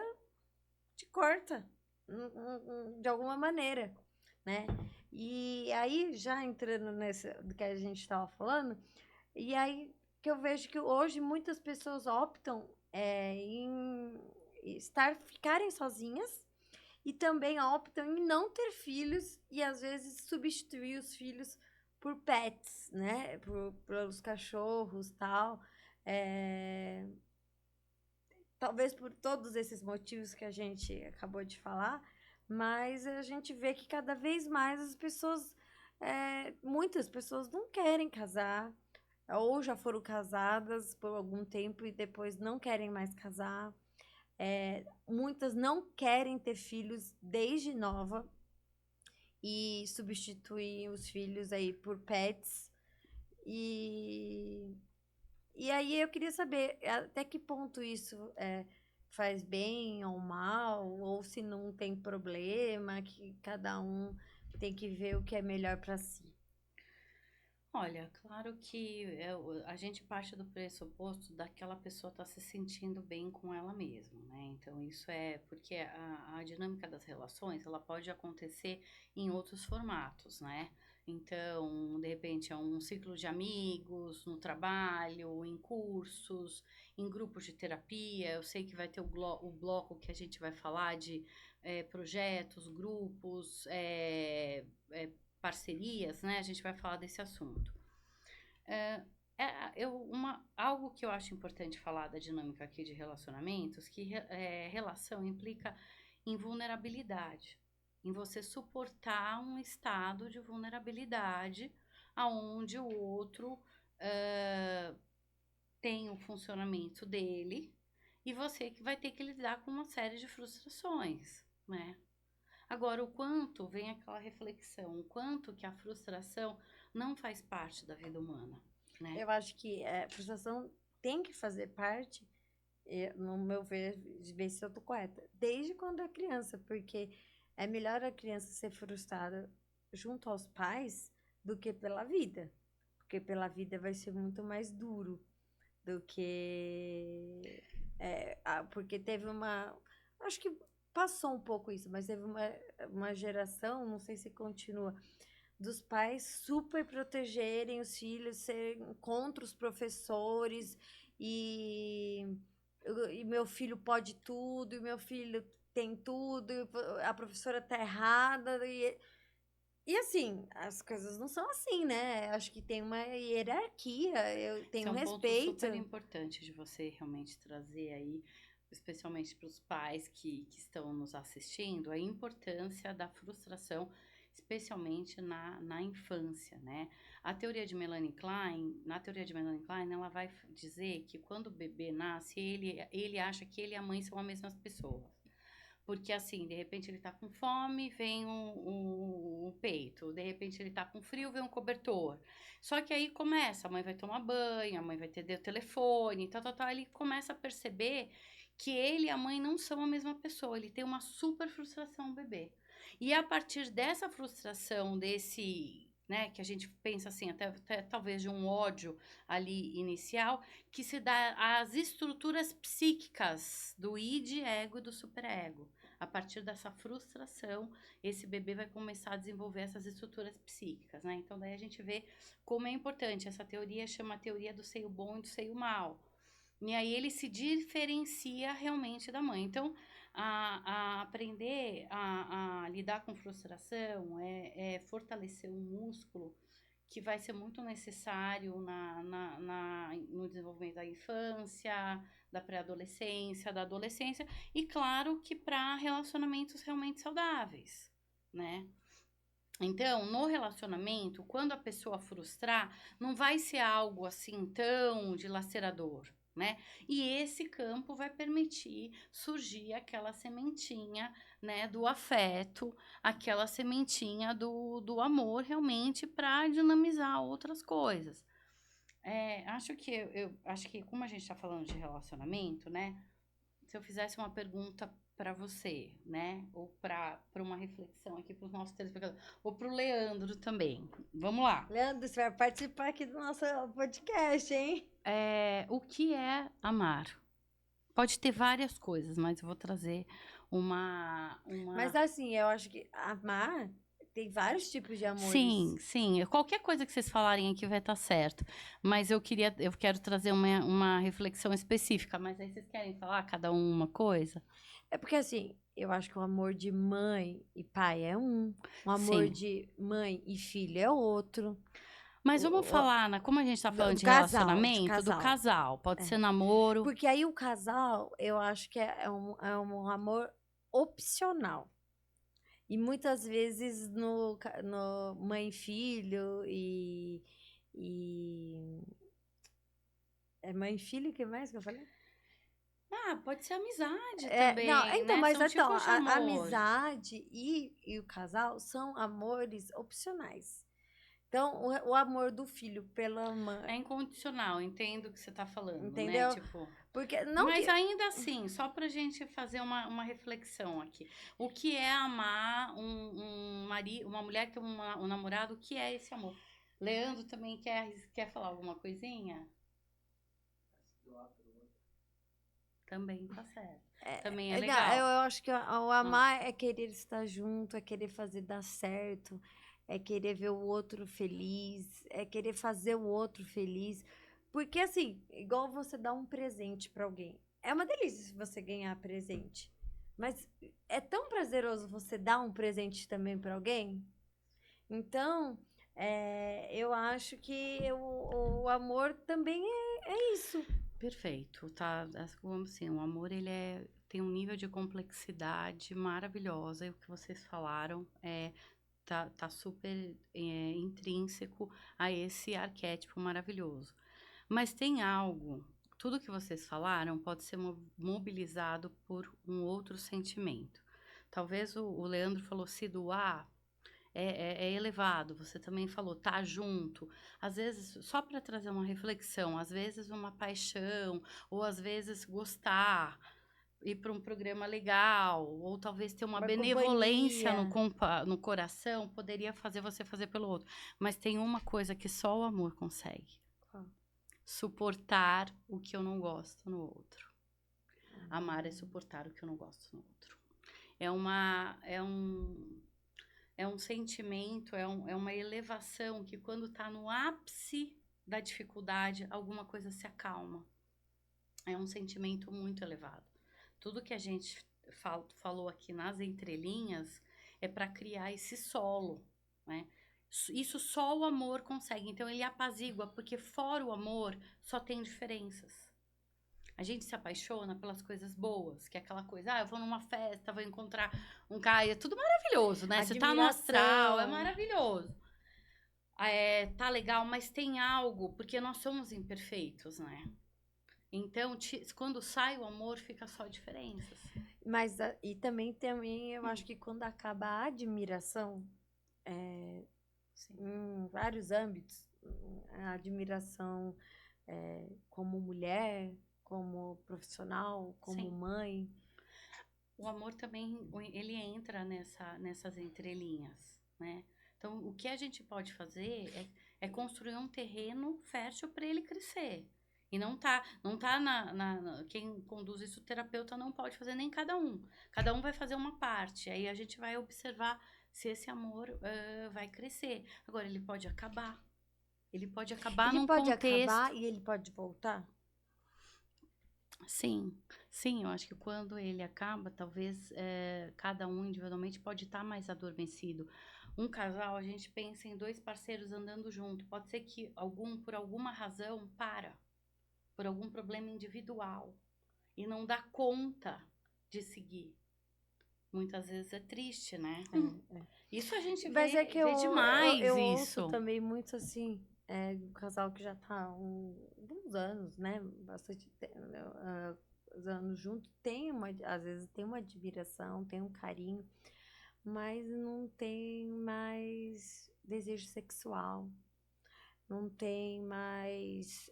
te corta de alguma maneira, né? E aí, já entrando nessa do que a gente estava falando, e aí que eu vejo que hoje muitas pessoas optam em ficarem sozinhas e também optam em não ter filhos e às vezes substituir os filhos por pets, né? Pelos cachorros tal. É, talvez por todos esses motivos que a gente acabou de falar, mas a gente vê que cada vez mais as pessoas, muitas pessoas não querem casar, ou já foram casadas por algum tempo e depois não querem mais casar. Muitas não querem ter filhos desde nova e substituem os filhos aí por pets. E E aí eu queria saber até que ponto isso faz bem ou mal, ou se não tem problema, que cada um tem que ver o que é melhor para si. Olha, claro que a gente parte do pressuposto daquela pessoa estar se sentindo bem com ela mesma, né? Então, isso é porque a dinâmica das relações, ela pode acontecer em outros formatos, né? Então, de repente, é um ciclo de amigos, no trabalho, em cursos, em grupos de terapia. Eu sei que vai ter o bloco que a gente vai falar de projetos, grupos, parcerias, né? A gente vai falar desse assunto. Algo que eu acho importante falar da dinâmica aqui de relacionamentos, que relação implica em vulnerabilidade, em você suportar um estado de vulnerabilidade aonde o outro tem o funcionamento dele e você que vai ter que lidar com uma série de frustrações, né? Agora, o quanto vem aquela reflexão, o quanto que a frustração não faz parte da vida humana, né? Eu acho que frustração tem que fazer parte, no meu ver se eu tô correta, desde quando é criança, porque é melhor a criança ser frustrada junto aos pais do que pela vida. Porque pela vida vai ser muito mais duro do que. Porque teve uma. Acho que passou um pouco isso, mas teve uma geração, não sei se continua, dos pais super protegerem os filhos, serem contra os professores e, e meu filho pode tudo, e meu filho tem tudo, e a professora tá errada. E assim, as coisas não são assim, né? Acho que tem uma hierarquia, eu Esse tenho é um ponto respeito. super importante de você realmente trazer aí, especialmente para os pais que estão nos assistindo, a importância da frustração, especialmente na infância, né? A teoria de Melanie Klein, na teoria de Melanie Klein, ela vai dizer que quando o bebê nasce, ele acha que ele e a mãe são as mesmas pessoas. Porque assim, de repente ele tá com fome, vem um peito. De repente ele tá com frio, vem um cobertor. Só que aí começa, a mãe vai tomar banho, a mãe vai ter o telefone, tal, tal, tal. Ele começa a perceber que ele e a mãe não são a mesma pessoa. Ele tem uma super frustração, o bebê. E a partir dessa frustração, né, que a gente pensa assim, até talvez de um ódio ali inicial, que se dá as estruturas psíquicas do id, ego e do superego. A partir dessa frustração, esse bebê vai começar a desenvolver essas estruturas psíquicas, né? Então, daí a gente vê como é importante. Essa teoria chama a teoria do seio bom e do seio mau. E aí ele se diferencia realmente da mãe. Então, a aprender a lidar com frustração é fortalecer um músculo que vai ser muito necessário no desenvolvimento da infância, da pré-adolescência, da adolescência, e claro que para relacionamentos realmente saudáveis, né? Então, no relacionamento, quando a pessoa frustrar, não vai ser algo assim tão dilacerador, né? E esse campo vai permitir surgir aquela sementinha, né, do afeto, aquela sementinha do amor realmente para dinamizar outras coisas. Acho que acho que como a gente está falando de relacionamento, né? Se eu fizesse uma pergunta para você, né? Ou para uma reflexão aqui para os nossos telespectadores, ou para o Leandro também. Vamos lá. Leandro, você vai participar aqui do nosso podcast, hein? O que é amar? Pode ter várias coisas, mas eu vou trazer Mas uma... assim, eu acho que amar tem vários tipos de Sim, amores. sim. Qualquer coisa que vocês falarem aqui vai estar certo. Mas eu quero trazer uma reflexão específica. Mas aí vocês querem falar cada um uma coisa? É porque assim, eu acho que o amor de mãe e pai é um amor Sim. de mãe e filho é outro. Mas vamos O, o- falar, como a gente tá falando do de casal, de relacionamento, do casal. casal. Pode É. ser namoro. Porque aí o casal, eu acho que é um amor opcional. E muitas vezes no mãe e filho e é mãe e filho, o que mais que eu falei? Pode ser amizade Não, também, então, né? mas São então, tipos de a amor. amizade e o casal são amores opcionais. Então, o amor do filho pela É mãe, incondicional, entendo o que você tá falando, né? entendeu? Tipo, Porque não mas que. ainda assim, só pra gente fazer uma reflexão aqui. O que é amar uma mulher que tem um namorado, o que é esse amor? Leandro também quer falar alguma coisinha? Também tá certo. Também é Não, eu legal. acho que o Ah, amar é querer estar junto, é querer fazer dar certo, é querer ver o outro feliz, é querer fazer o outro feliz. Porque, assim, igual você dar um presente pra alguém. É uma delícia se você ganhar presente. Mas é tão prazeroso você dar um presente também pra alguém. Então, eu acho que o amor também é isso. perfeito, tá? Como assim, o amor tem um nível de complexidade maravilhosa. E o que vocês falaram tá super intrínseco a esse arquétipo maravilhoso. Mas tem algo, tudo que vocês falaram pode ser mobilizado por um outro sentimento. Talvez o Leandro falou se doar é elevado. Você também falou tá junto. Às vezes, só para trazer uma reflexão, às vezes uma paixão, ou às vezes gostar, ir para um programa legal, ou talvez ter uma Uma benevolência companhia. no coração, poderia fazer você fazer pelo outro. Mas tem uma coisa que só o amor consegue: Qual? suportar o que eu não gosto no outro. Amar é suportar o que eu não gosto no outro. É um sentimento, é uma elevação que quando está no ápice da dificuldade, alguma coisa se acalma. É um sentimento muito elevado. Tudo que a gente falou aqui nas entrelinhas é para criar esse solo, né? Isso só o amor consegue. Então ele apazigua, porque fora o amor só tem diferenças. A gente se apaixona pelas coisas boas, que é aquela coisa, eu vou numa festa, vou encontrar um cara, é tudo maravilhoso, né? Você tá no astral, é Admiração. maravilhoso. Tá legal, mas tem algo, porque nós somos imperfeitos, né? Então, quando sai o amor, fica só diferenças. Mas, e também eu acho que quando acaba a admiração, Sim. em vários âmbitos, a admiração como mulher, como profissional, como Sim. mãe. O amor também, ele entra nessas entrelinhas, né? Então, o que a gente pode fazer é construir um terreno fértil para ele crescer. E não tá quem conduz isso, o terapeuta não pode fazer nem cada um. Cada um vai fazer uma parte. Aí a gente vai observar se esse amor vai crescer. Agora, ele pode acabar. Ele pode acabar Ele num pode contexto. acabar e ele pode voltar? Sim, sim, eu acho que quando ele acaba, talvez cada um individualmente pode estar mais adormecido. Um casal, a gente pensa em dois parceiros andando junto. Pode ser que por alguma razão, por algum problema individual, e não dá conta de seguir. Muitas vezes é triste, né? Isso a gente Mas é que vê demais eu ouço isso. também muito assim, um casal que já tá há alguns anos, né? Bastante anos juntos, às vezes tem uma admiração, tem um carinho, mas não tem mais desejo sexual, não tem mais.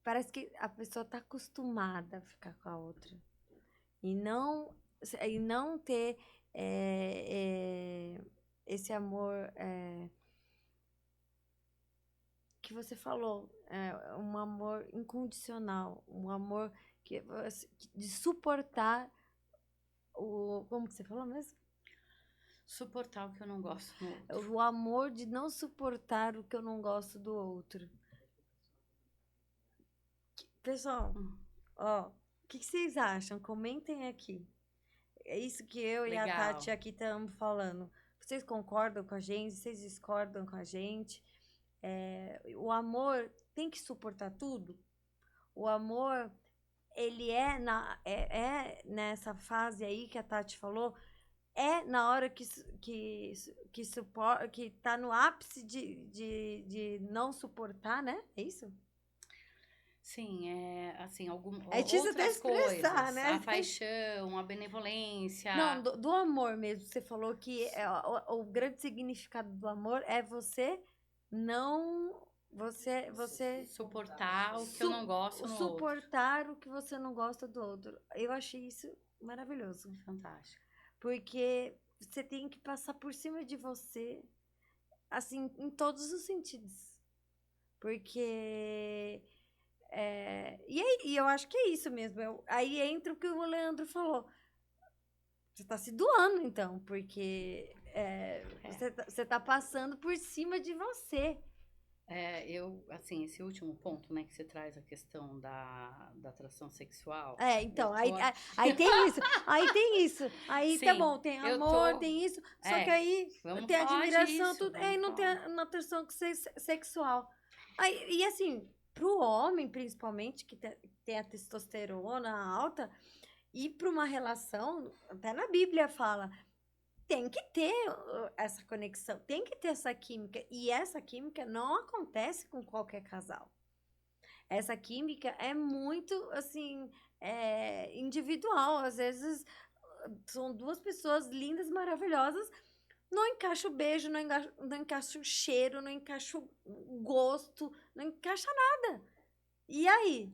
Parece que a pessoa tá acostumada a ficar com a outra. E não ter esse amor que você falou, um amor incondicional, um amor de suportar como que você falou mesmo? Suportar o que eu não gosto no outro. O amor de não suportar o que eu não gosto do outro. Pessoal, ó, o que vocês acham? Comentem aqui. É isso que eu e a Legal. Tati aqui estamos falando. Vocês concordam com a gente? Vocês discordam com a gente? O amor tem que suportar tudo? O amor, ele nessa fase aí que a Tati falou, na hora que tá no ápice de não suportar, né? É isso? Sim, assim, É difícil até outras expressar, coisas. né? A paixão, a benevolência. Não, do amor mesmo. Você falou que o grande significado do amor é você não. Você Suportar o que eu não gosto no outro. suportar o que você não gosta do outro. Eu achei isso maravilhoso. Fantástico. Porque você tem que passar por cima de você, assim, em todos os sentidos. Porque. E eu acho que é isso mesmo. Aí entra o que o Leandro falou. Você tá se doando, então, porque você tá passando por cima de você. Assim, esse último ponto, né, que você traz a questão da atração sexual. Então, eu tô- aí tem isso. Aí tem isso. Aí tá Sim, bom, tem eu amor, tô. tem isso. Só que aí Vamos tem falar admiração, disso. tudo. Aí não tem a atração sexual. Aí, e assim, pro homem, principalmente, que tem a testosterona alta, e pra uma relação, até na Bíblia fala, tem que ter essa conexão, tem que ter essa química. E essa química não acontece com qualquer casal. essa química é muito, assim, individual. Às vezes são duas pessoas lindas, maravilhosas, não encaixa o beijo, não encaixa o cheiro, não encaixa o gosto, não encaixa nada. E aí?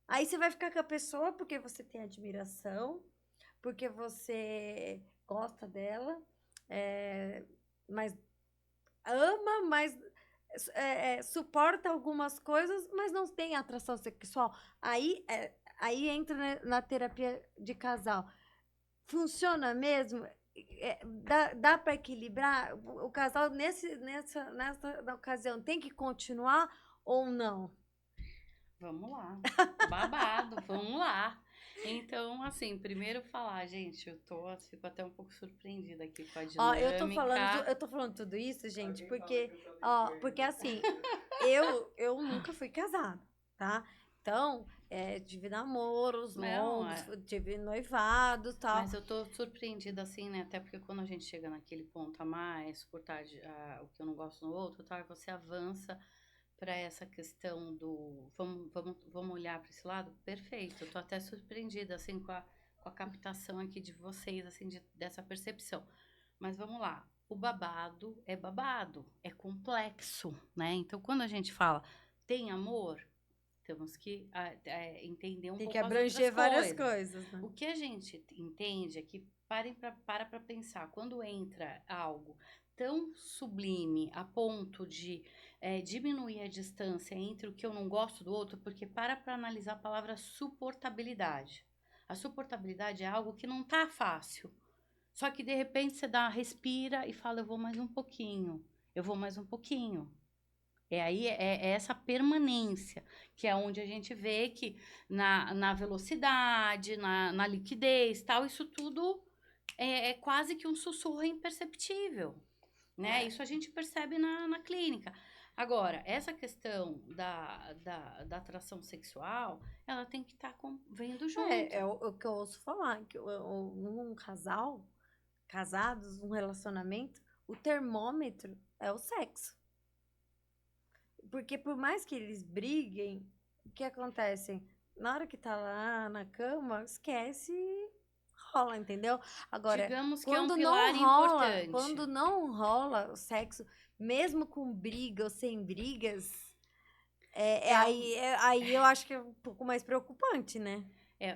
Aí você vai ficar com a pessoa porque você tem admiração, porque você gosta dela, mas ama, mas suporta algumas coisas, mas não tem atração sexual. Aí entra na terapia de casal. Funciona mesmo? Dá para equilibrar? O casal nessa ocasião tem que continuar ou não? Vamos lá. Babado, vamos lá. Então, assim, primeiro falar, gente, fico até um pouco surpreendida aqui com a Ó, dinâmica. eu tô falando tudo isso, gente, porque, porque assim, eu nunca fui casada, tá? Então, tive namoros Não, longos, tive noivados e tal. mas eu tô surpreendida assim, né? Até porque quando a gente chega naquele ponto a mais, suportar o que eu não gosto no outro, tal, você avança para essa questão do vamos olhar para esse lado? Perfeito. Eu tô até surpreendida assim com a captação aqui de vocês assim dessa percepção. Mas vamos lá. O babado, é complexo, né? Então quando a gente fala tem amor, temos que entender um Tem que pouco as outras abranger várias coisas. coisas, né? O que a gente entende é que para pensar, quando entra algo tão sublime a ponto de diminuir a distância entre o que eu não gosto do outro, porque para analisar a palavra suportabilidade. A suportabilidade é algo que não tá fácil. Só que de repente você respira e fala, eu vou mais um pouquinho, eu vou mais um pouquinho. É essa permanência, que é onde a gente vê que na velocidade, na liquidez, tal, isso tudo é quase que um sussurro imperceptível, né? Isso a gente percebe na clínica. Agora, essa questão da atração sexual, ela tem que estar vendo junto. O que eu ouço falar, que um casal, casados, um relacionamento, o termômetro é o sexo. Porque por mais que eles briguem, o que acontece? Na hora que tá lá na cama, esquece, rola, entendeu? Agora, Digamos que é um pilar importante. quando não rola o sexo, mesmo com briga ou sem brigas, aí eu acho que é um pouco mais preocupante, né?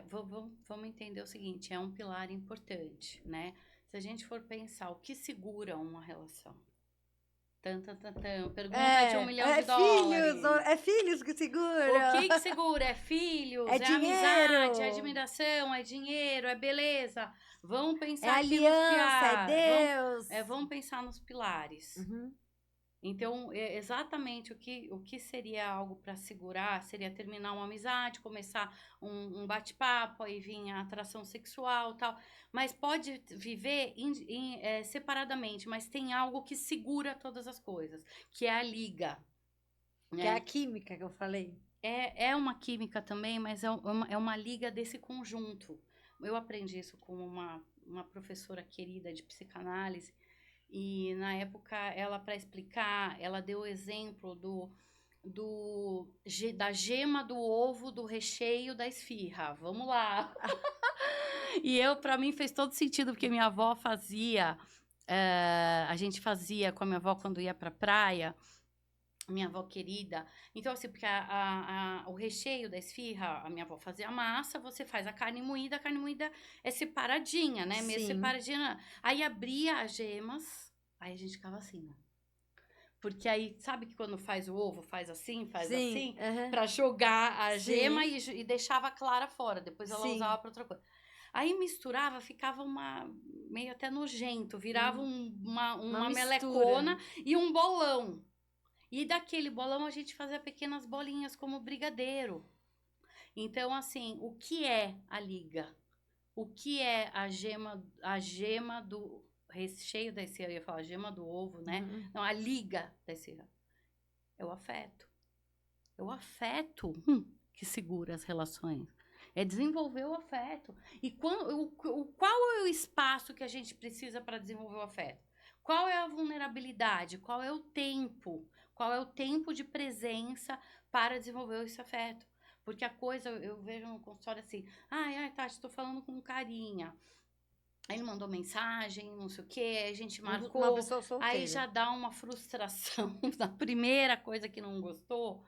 Vamos entender o seguinte, é um pilar importante, né? Se a gente for pensar o que segura uma relação. Pergunta de $1 milhão. É filhos que O segura, que segura? É filhos, é é amizade, é dinheiro, admiração, é dinheiro, é beleza. Vamos é pensar aqui nos aliança, é pilares. Deus. Vamos pensar nos pilares. Uhum. Então, exatamente o que seria algo para segurar seria terminar uma amizade, começar um bate-papo, aí vinha a atração sexual tal. Mas pode viver separadamente, mas tem algo que segura todas as coisas, que é a liga. Que é a Né? química que eu falei. É uma química também, mas é uma liga desse conjunto. Eu aprendi isso com uma professora querida de psicanálise, e na época ela, para explicar, ela deu o exemplo da gema do ovo, do recheio da esfirra. Vamos lá. E para mim fez todo sentido, porque minha avó fazia, a gente fazia com a minha avó quando ia pra praia, minha avó querida. Então, assim, porque o recheio da esfirra, a minha avó fazia a massa, você faz a carne moída é separadinha, né? Meio Sim. separadinha. Aí abria as gemas, aí a gente ficava assim, né? Porque aí, sabe que quando faz o ovo, faz assim, Sim, pra jogar a Sim. gema e deixava a clara fora, depois ela Sim. usava pra outra coisa. Aí misturava, ficava meio até nojento, virava uma melecona e um bolão. E daquele bolão a gente fazia pequenas bolinhas como brigadeiro. Então, assim, o que é a liga? O que é a gema do recheio da esfirra? Eu ia falar gema do ovo, né? Uhum. Não, a liga da esfirra. É o afeto. É o afeto que segura as relações. É desenvolver o afeto. E qual é o espaço que a gente precisa para desenvolver o afeto? Qual é a vulnerabilidade? Qual é o tempo? Qual é o tempo de presença para desenvolver esse afeto? Porque a coisa, eu vejo no consultório assim, ai, Tati, tô falando com carinha. Aí ele mandou mensagem, não sei o quê, a gente Uma marcou, pessoa aí solteira. já dá uma frustração na primeira coisa que não gostou.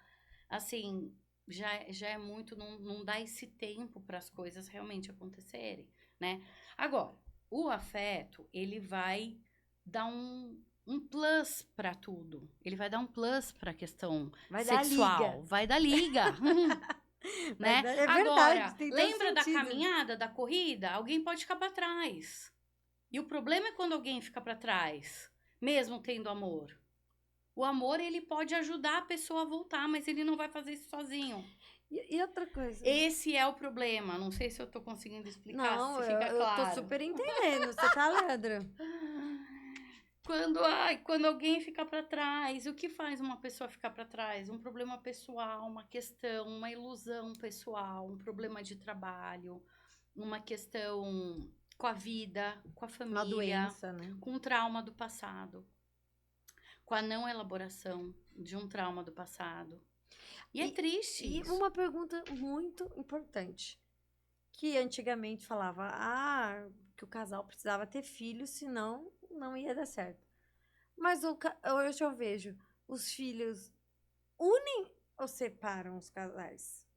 Assim, já é muito, não dá esse tempo para as coisas realmente acontecerem, né? Agora, o afeto, ele vai dar um plus para tudo. Ele vai dar um plus para a questão Vai dar liga. sexual, vai dar liga. Né? É verdade, Agora, tem todo lembra da sentido. caminhada, da corrida? Alguém pode ficar para trás. E o problema é quando alguém fica para trás, mesmo tendo amor. O amor, ele pode ajudar a pessoa a voltar, mas ele não vai fazer isso sozinho. E outra coisa. Esse é o problema. Não sei se eu tô conseguindo explicar, Não, se fica eu tô claro. super entendendo. Você tá, Leandro? Quando alguém fica para trás, o que faz uma pessoa ficar para trás? Um problema pessoal, uma questão, uma ilusão pessoal, um problema de trabalho, uma questão com a vida, com a Uma família, doença, né? com o trauma do passado, com a não elaboração de um trauma do passado. E é triste E isso. uma pergunta muito importante. Que antigamente falava, que o casal precisava ter filhos, senão não ia dar certo. Mas hoje eu vejo, os filhos unem ou separam os casais?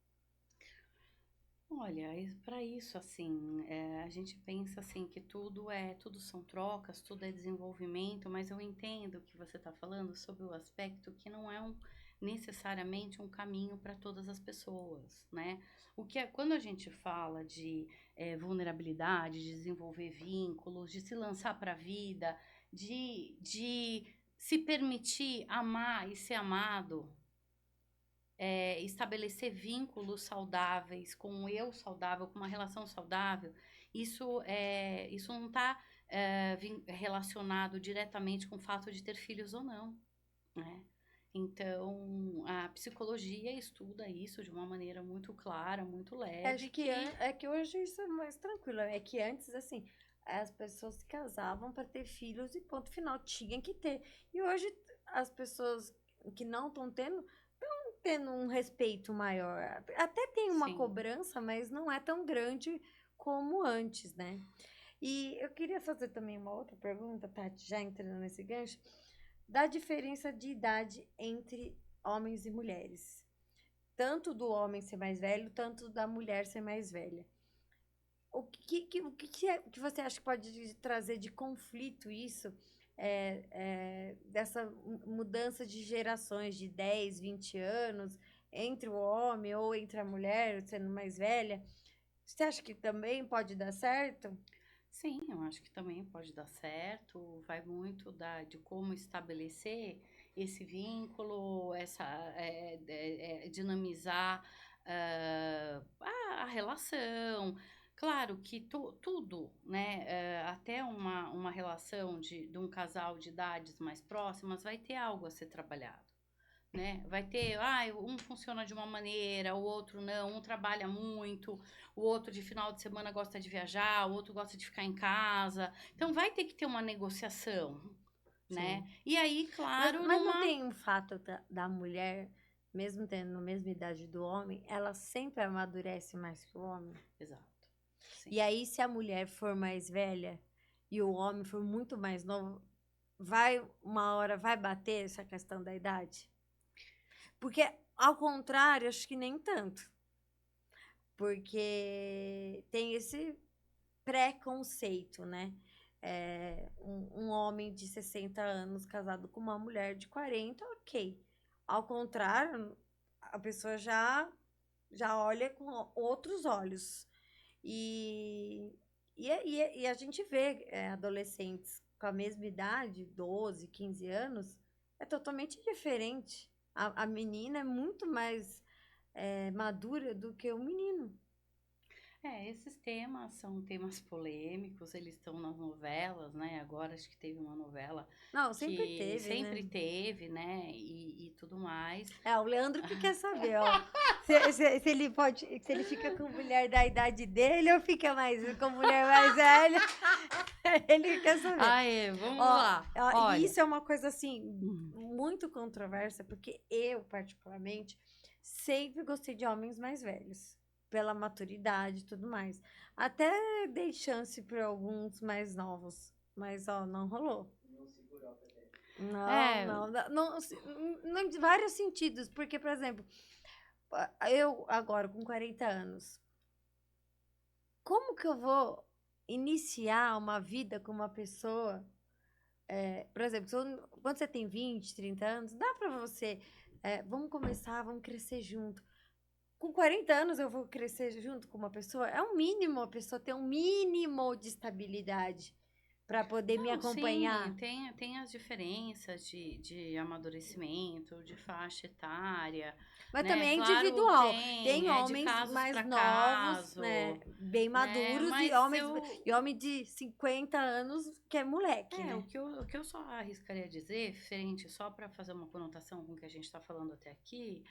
Olha, para isso, assim, a gente pensa assim que tudo são trocas, tudo é desenvolvimento, mas eu entendo que você está falando sobre o aspecto que não é necessariamente um caminho para todas as pessoas, né? O que é quando a gente fala de vulnerabilidade, de desenvolver vínculos, de se lançar para a vida, de se permitir amar e ser amado, estabelecer vínculos saudáveis, com um eu saudável, com uma relação saudável, isso não está relacionado diretamente com o fato de ter filhos ou não, né? Então, a psicologia estuda isso de uma maneira muito clara, muito leve, Acho que que é que hoje isso é mais tranquilo. É que antes, assim, as pessoas se casavam para ter filhos e ponto final. Tinha que ter. E hoje as pessoas que não estão tendo um respeito maior. Até tem uma sim. cobrança, mas não é tão grande como antes, né? E eu queria fazer também uma outra pergunta, Tati, já entrando nesse gancho, da diferença de idade entre homens e mulheres. Tanto do homem ser mais velho, tanto da mulher ser mais velha. O que você acha que pode trazer de conflito isso, dessa mudança de gerações de 10, 20 anos, entre o homem ou entre a mulher sendo mais velha? Você acha que também pode dar certo? Sim, eu acho que também pode dar certo, vai muito de como estabelecer esse vínculo, dinamizar a relação. Claro que tudo, né, até uma relação de um casal de idades mais próximas vai ter algo a ser trabalhado, né? Vai ter, um funciona de uma maneira, o outro não, um trabalha muito, o outro de final de semana gosta de viajar, o outro gosta de ficar em casa. Então vai ter que ter uma negociação, Sim. né? E aí, Mas, claro, mas não numa. tem um fato da mulher, mesmo tendo a mesma idade do homem, ela sempre amadurece mais que o homem? Exato. Sim. E aí, se a mulher for mais velha e o homem for muito mais novo, uma hora vai bater essa questão da idade? Porque, ao contrário, acho que nem tanto. Porque tem esse preconceito, né? Um homem de 60 anos casado com uma mulher de 40, ok. Ao contrário, a pessoa já olha com outros olhos. E a gente vê adolescentes com a mesma idade, 12, 15 anos, é totalmente diferente. A menina é muito mais madura do que o menino. Esses temas são temas polêmicos, eles estão nas novelas, né? Agora acho que teve uma novela Não, sempre que teve, né? sempre teve, né? E tudo mais. O Leandro que quer saber, ó. Se ele pode, se ele fica com mulher da idade dele ou fica mais com mulher mais velha, ele quer saber. Vamos Ó, lá. e Olha. isso é uma coisa assim Hum. muito controversa, porque eu, particularmente, sempre gostei de homens mais velhos, pela maturidade e tudo mais. Até dei chance para alguns mais novos, mas ó, não rolou. Não, É, não, não, em vários sentidos, porque, por exemplo, eu agora com 40 anos, como que eu vou iniciar uma vida com uma pessoa? Por exemplo, quando você tem 20, 30 anos, dá pra você. Vamos começar, vamos crescer junto. Com 40 anos eu vou crescer junto com uma pessoa? É um mínimo a pessoa ter um mínimo de estabilidade para poder me não, sim, acompanhar. tem as diferenças de amadurecimento, de faixa etária, Mas né? também é Claro, individual. tem, Tem é de homens casos mais para novos, né? caso, Bem né? maduros, e Mas homens e homem de 50 anos que é moleque, o né? o que eu só arriscaria dizer, diferente, só para fazer uma conotação com o que a gente está falando até aqui,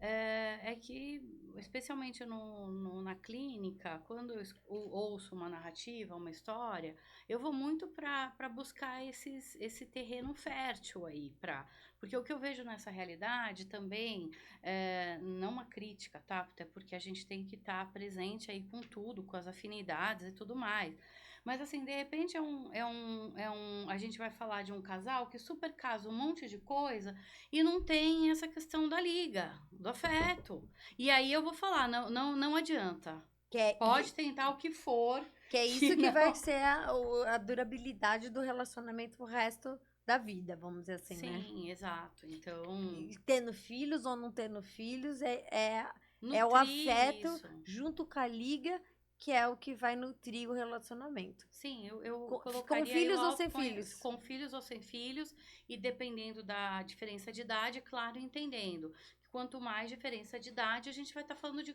é que, especialmente na clínica, quando ouço uma narrativa, uma história, eu vou muito para buscar esse terreno fértil aí, porque o que eu vejo nessa realidade também, não uma crítica, tá? Até porque a gente tem que estar presente aí com tudo, com as afinidades e tudo mais. Mas assim, de repente a gente vai falar de um casal que super casa um monte de coisa e não tem essa questão da liga, do afeto. E aí eu vou falar, não adianta. Que é, Pode tentar o que for, que é que isso que vai não. ser a durabilidade do relacionamento pro resto da vida, vamos dizer assim, né? Sim, exato. Então, E tendo filhos ou não tendo filhos, é o nutrir afeto isso. junto com a liga que é o que vai nutrir o relacionamento. Sim, eu Com colocaria aí o filhos ou sem autoconhecimento, filhos? com filhos ou sem filhos, e dependendo da diferença de idade, claro, entendendo. Quanto mais diferença de idade, a gente vai estar falando de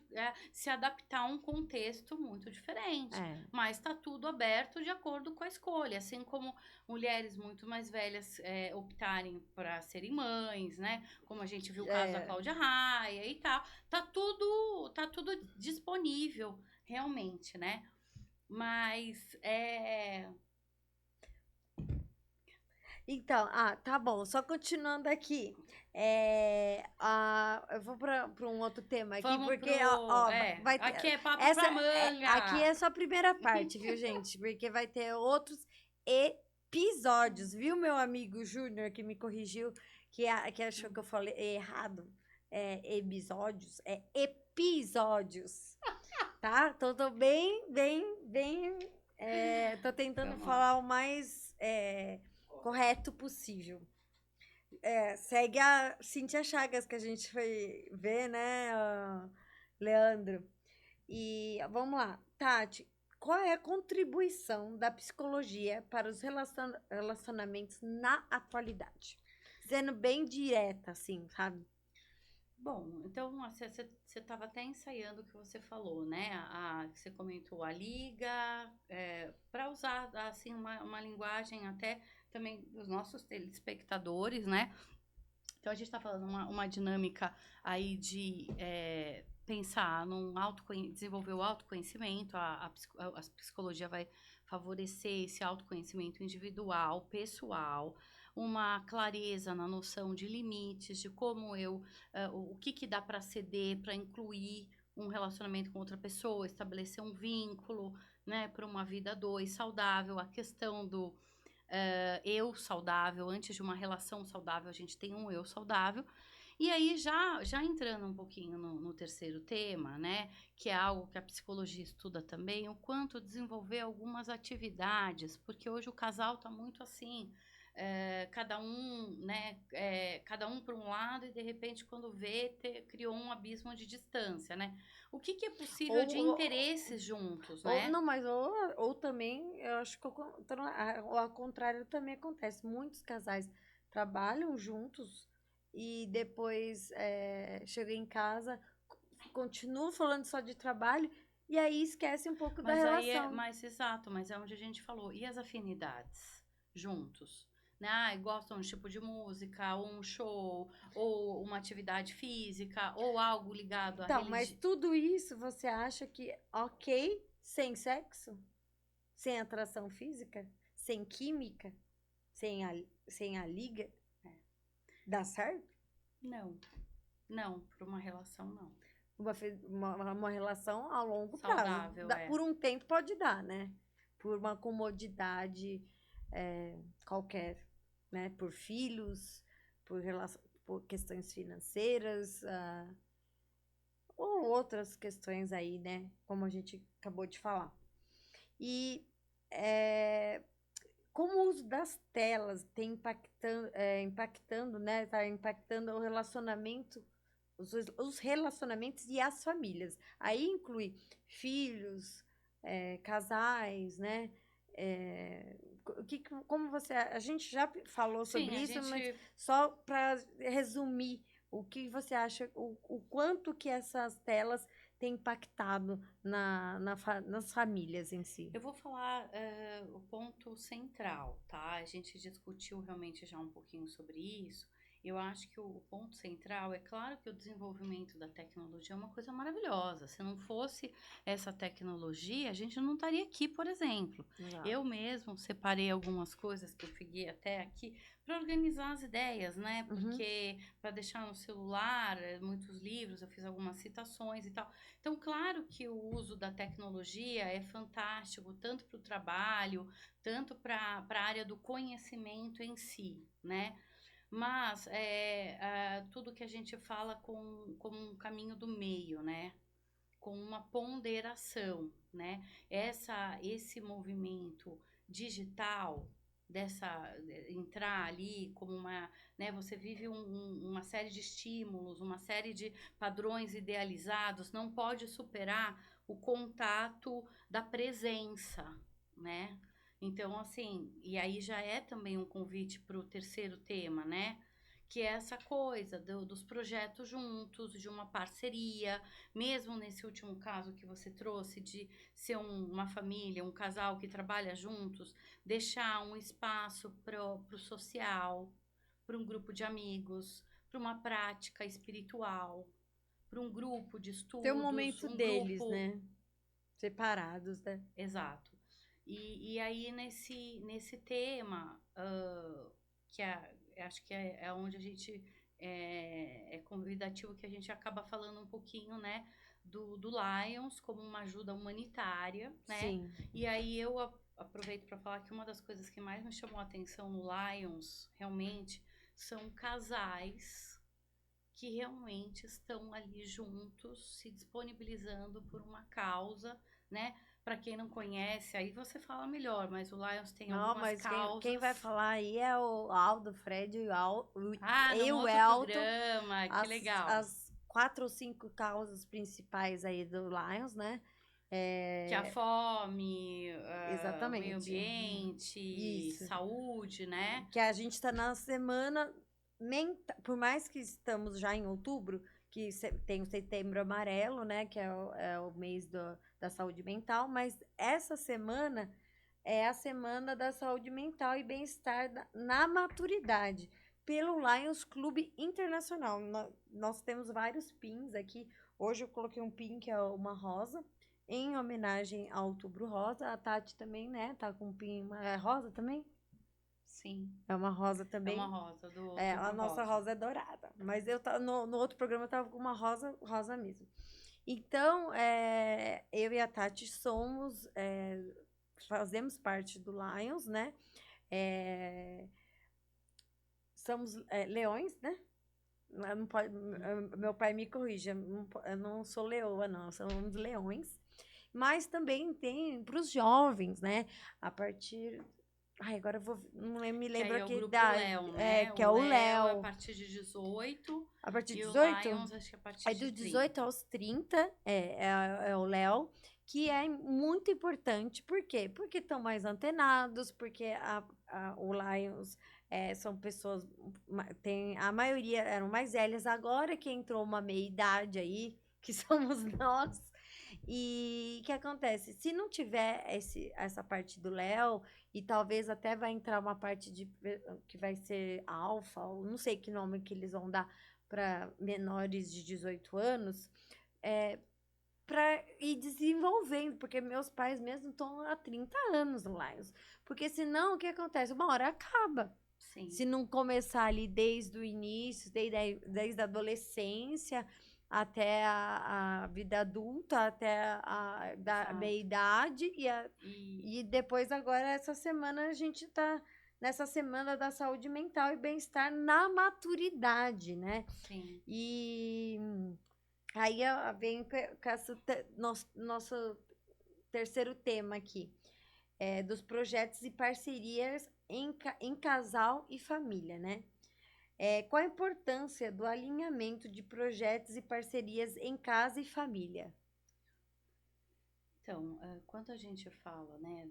se adaptar a um contexto muito diferente. É. Mas está tudo aberto de acordo com a escolha. Assim como mulheres muito mais velhas optarem para serem mães, né? Como a gente viu o caso da É. Cláudia Raia e tal. Tá tudo disponível, realmente, né? Mas Então, tá bom. Só continuando aqui. Eu vou para um outro tema aqui, vamos porque pro. vai Aqui ter. é papo pra Aqui manga. é só a primeira parte, viu, gente? Porque vai ter outros episódios, viu, meu amigo Júnior, que me corrigiu, que achou que eu falei errado. Episódios, é episódios, tá? Então, tô bem. Tô tentando Vamos lá. falar o mais correto possível. Segue a Cíntia Chagas, que a gente foi ver, né, Leandro? E vamos lá, Tati, qual é a contribuição da psicologia para os relacionamentos na atualidade? Sendo bem direta, assim, sabe? Bom, então você estava até ensaiando o que você falou, né? Que você comentou a liga, para usar assim uma linguagem até também dos nossos telespectadores, né? Então a gente está falando uma dinâmica aí de pensar desenvolver o autoconhecimento, a psicologia vai favorecer esse autoconhecimento individual, pessoal, uma clareza na noção de limites, de como o que dá para ceder, para incluir um relacionamento com outra pessoa, estabelecer um vínculo, né, para uma vida a dois saudável, a questão do eu saudável, antes de uma relação saudável, a gente tem um eu saudável. E aí, já entrando um pouquinho no terceiro tema, né, que é algo que a psicologia estuda também, o quanto desenvolver algumas atividades, porque hoje o casal está muito assim, cada um, né, cada um para um lado e de repente quando vê, criou um abismo de distância, né? O que é possível de Ou, interesses juntos, ou né? não, mas ou também, eu acho que ao contrário também acontece. Muitos casais trabalham juntos e depois chegam em casa, continuam falando só de trabalho e aí esquece um pouco da Mas aí é relação. mais exato, mas é onde a gente falou. E as afinidades juntos? Né? Ah, gostam de um tipo de música, ou um show, ou uma atividade física, ou algo ligado à Então, mas religião. tudo isso você acha que ok sem sexo? Sem atração física? Sem química? Sem a liga? Dá certo? Não, não, para uma relação não. Uma relação a longo prazo. Saudável, é. Por um tempo pode dar, né? Por uma comodidade qualquer, né? Por filhos, por questões financeiras, ou outras questões aí, né? Como a gente acabou de falar. E é, como o uso das telas tem impactando, né? Tá impactando o relacionamento, os relacionamentos e as famílias. Aí inclui filhos, casais, né? Como você. A gente já falou Sim, sobre a isso, mas gente. só para resumir, o que você acha, o quanto que essas telas têm impactado nas famílias em si? Eu vou falar o ponto central, tá? A gente discutiu realmente já um pouquinho sobre isso. Eu acho que o ponto central é claro que o desenvolvimento da tecnologia é uma coisa maravilhosa. Se não fosse essa tecnologia, a gente não estaria aqui, por exemplo. Exato. Eu mesmo separei algumas coisas que eu peguei até aqui para organizar as ideias, né? Uhum. Porque para deixar no celular, muitos livros, eu fiz algumas citações e tal. Então, claro que o uso da tecnologia é fantástico, tanto para o trabalho, tanto para a área do conhecimento em si, né? Mas tudo que a gente fala com um caminho do meio, né? Com uma ponderação, né? Esse movimento digital entrar ali como uma, né? Você vive uma série de estímulos, uma série de padrões idealizados, não pode superar o contato da presença, né? Então, assim, e aí já é também um convite para o terceiro tema, né? Que é essa coisa dos projetos juntos, de uma parceria, mesmo nesse último caso que você trouxe de ser uma família, um casal que trabalha juntos, deixar um espaço para o social, para um grupo de amigos, para uma prática espiritual, para um grupo de Ter um estudos, momento um deles, grupo né? Separados, né? exato. E aí nesse tema, acho que é onde a gente é convidativo que a gente acaba falando um pouquinho, né, do Lions como uma ajuda humanitária, né? Sim. E aí eu aproveito para falar que uma das coisas que mais me chamou a atenção no Lions, realmente, são casais que realmente estão ali juntos, se disponibilizando por uma causa, né? Para quem não conhece, aí você fala melhor, mas o Lions tem Não, algumas mas quem vai causas. falar aí é o Aldo, o Fred Ah, e num o outro Elton, programa, que legal. as 4 ou 5 causas principais aí do Lions, né? Que é a É, fome, o meio exatamente. ambiente, Isso. saúde, né? Que a gente está na semana por mais que estamos já em outubro, que tem o setembro amarelo, né, que é o mês da saúde mental, mas essa semana é a semana da saúde mental e bem-estar na maturidade, pelo Lions Clube Internacional. Nós temos vários pins aqui. Hoje eu coloquei um pin que é uma rosa, em homenagem ao Outubro Rosa. A Tati também, né, tá com um pin rosa também? Sim, É uma rosa é uma também. rosa do A Outubro nossa Rosa. rosa é dourada. Mas no outro programa eu tava com uma rosa, rosa mesmo. Então, eu e a Tati fazemos parte do Lions, né? É, somos leões, né? Não pode, meu pai me corrija, eu não sou leoa, não, somos leões. Mas também tem para os jovens, né? A partir. Ai, agora eu vou. Não me Que lembro aí é o que grupo idade. Léo, né? Que O é o Léo é a Léo. partir de 18 A partir de e o 18? Lions acho que é a partir Aí de dos 18 30. aos 30 é o Léo, que é muito importante. Por quê? Porque estão mais antenados, porque o Lions são pessoas, tem, a maioria eram mais velhas, agora que entrou uma meia-idade aí, que somos nós. E o que acontece? Se não tiver essa parte do Léo, e talvez até vai entrar uma parte que vai ser alfa, ou não sei que nome que eles vão dar para menores de 18 anos, é, para ir desenvolvendo, porque meus pais mesmo estão há 30 anos lá. Porque senão, o que acontece? Uma hora acaba. Sim, Se não começar ali desde o início, desde a adolescência até a vida adulta, até a exato. meia-idade, E e depois agora, essa semana, a gente está nessa semana da saúde mental e bem-estar na maturidade, né? sim. E aí vem com nosso terceiro tema aqui, dos projetos e parcerias em casal e família, né? Qual a importância do alinhamento de projetos e parcerias em casa e família? Então, quando a gente fala, né,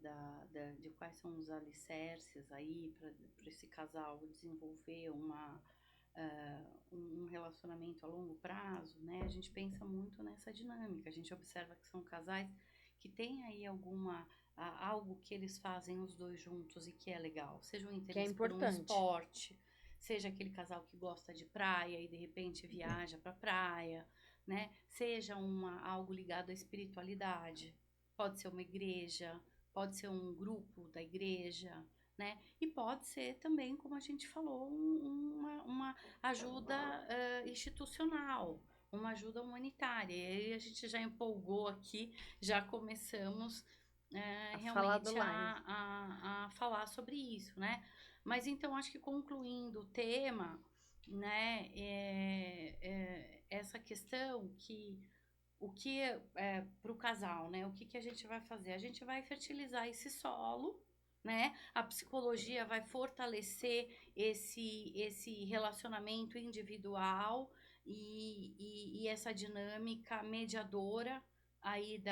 de quais são os alicerces aí para esse casal desenvolver um relacionamento a longo prazo, né, a gente pensa muito nessa dinâmica. A gente observa que são casais que têm aí algo que eles fazem os dois juntos e que é legal, seja um Que é interesse por um importante. esporte, seja aquele casal que gosta de praia e de repente viaja para praia, né? Seja algo ligado à espiritualidade. Pode ser uma igreja, pode ser um grupo da igreja, né? E pode ser também, como a gente falou, uma ajuda institucional, uma ajuda humanitária. E aí a gente já empolgou aqui, já começamos A falar do realmente lar. a falar sobre isso, né? Mas então acho que concluindo o tema, né, essa questão que o que para o casal, né? O que, que a gente vai fazer? A gente vai fertilizar esse solo, né? A psicologia vai fortalecer esse relacionamento individual e essa dinâmica mediadora aí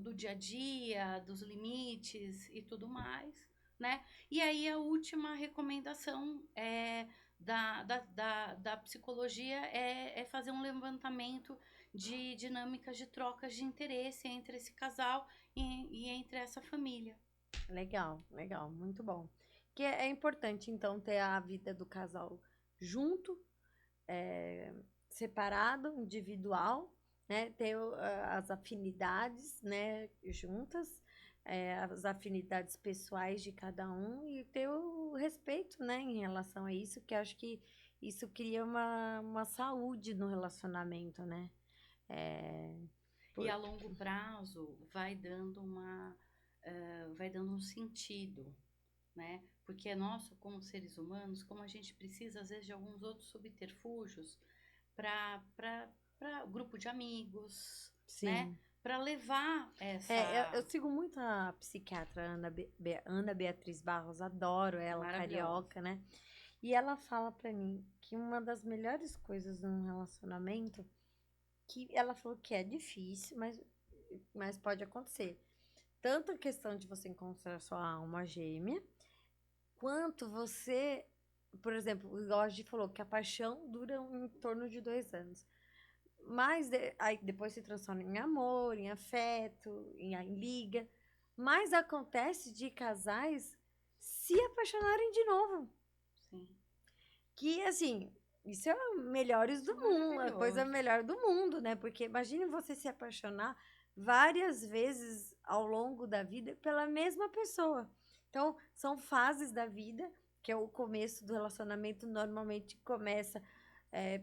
do dia a dia, dos limites e tudo mais, né? E aí a última recomendação da psicologia é fazer um levantamento de dinâmicas de trocas de interesse entre esse casal e entre essa família. Legal, legal, muito bom. Que é importante, então, ter a vida do casal junto, é, separado, individual, né? Ter as afinidades, né, juntas, as afinidades pessoais de cada um e ter o respeito, né, em relação a isso, que eu acho que isso cria uma saúde no relacionamento, né? É, E por- a longo prazo vai dando um sentido, né? Porque nós, como seres humanos, como a gente precisa às vezes de alguns outros subterfúgios para grupo de amigos, né? sim. Para levar Eu essa sigo muito a psiquiatra Ana Beatriz Barros, adoro ela, maravilhosa. carioca, né? E ela fala pra mim que uma das melhores coisas num relacionamento, que ela falou que é difícil, mas pode acontecer. Tanto a questão de você encontrar sua alma gêmea, quanto você, por exemplo, igual a gente falou, que a paixão dura em torno de 2 anos. Mas aí depois se transforma em amor, em afeto, em liga. Mas acontece de casais se apaixonarem de novo. Sim, Que, assim, isso é o melhores isso do é mundo, a coisa maravilhoso. melhor do mundo, né? Porque imagine você se apaixonar várias vezes ao longo da vida pela mesma pessoa. Então, são fases da vida, que é o começo do relacionamento, normalmente começa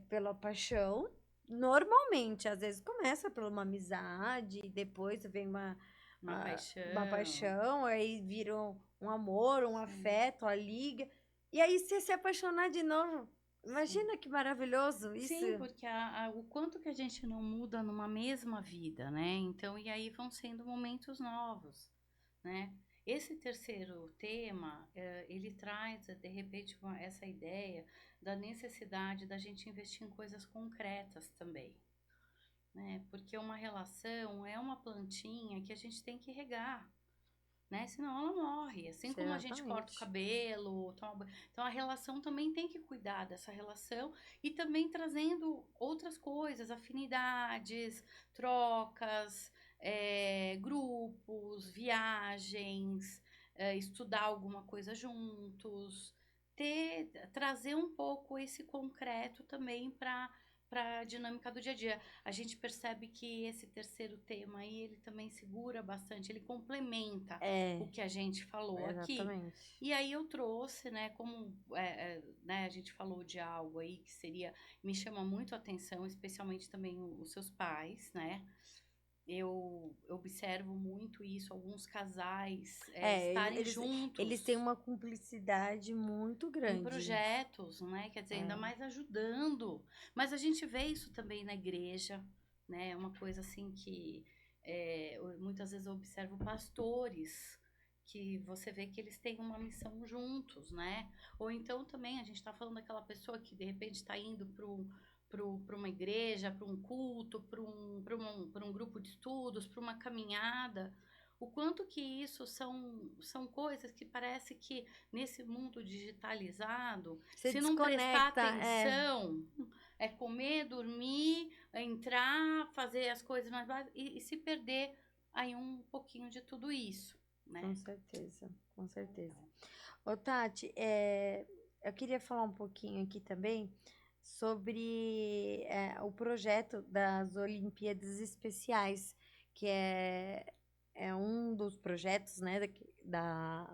pela paixão. Normalmente, às vezes começa por uma amizade, depois vem Uma uma paixão. paixão, aí vira um amor, um Sim, afeto, a liga. E aí você se apaixonar de novo. sim. Imagina que maravilhoso isso. Sim, porque o quanto que a gente não muda numa mesma vida, né? Então, e aí vão sendo momentos novos, né? Esse terceiro tema, ele traz, de repente, essa ideia da necessidade da gente investir em coisas concretas também, né? Porque uma relação é uma plantinha que a gente tem que regar, né? Senão ela morre. Assim como a gente corta o Exatamente. cabelo, então a relação também tem que cuidar dessa relação e também trazendo outras coisas, afinidades, trocas, grupos, viagens, estudar alguma coisa juntos, trazer um pouco esse concreto também para a dinâmica do dia a dia. A gente percebe que esse terceiro tema aí, ele também segura bastante, ele complementa o É, que a gente falou aqui. exatamente. E aí eu trouxe, né, como né, a gente falou de algo aí que seria, me chama muito a atenção, especialmente também os seus pais, né? Eu observo muito isso, alguns casais É, estarem eles têm juntos uma cumplicidade muito em grande. projetos, né? Quer dizer, ainda É, mais ajudando. Mas a gente vê isso também na igreja, né? É uma coisa assim que muitas vezes eu observo pastores que você vê que eles têm uma missão juntos, né? Ou então também a gente está falando daquela pessoa que de repente está indo para uma igreja, para um culto, para um grupo de estudos, para uma caminhada. O quanto que isso são coisas que parece que nesse mundo digitalizado, você se não prestar desconecta, atenção, é comer, dormir, entrar, fazer as coisas mais básicas e se perder aí um pouquinho de tudo isso, com né? certeza, com certeza. Então, Ô, Tati, eu queria falar um pouquinho aqui também sobre o projeto das Olimpíadas Especiais, que é um dos projetos, né,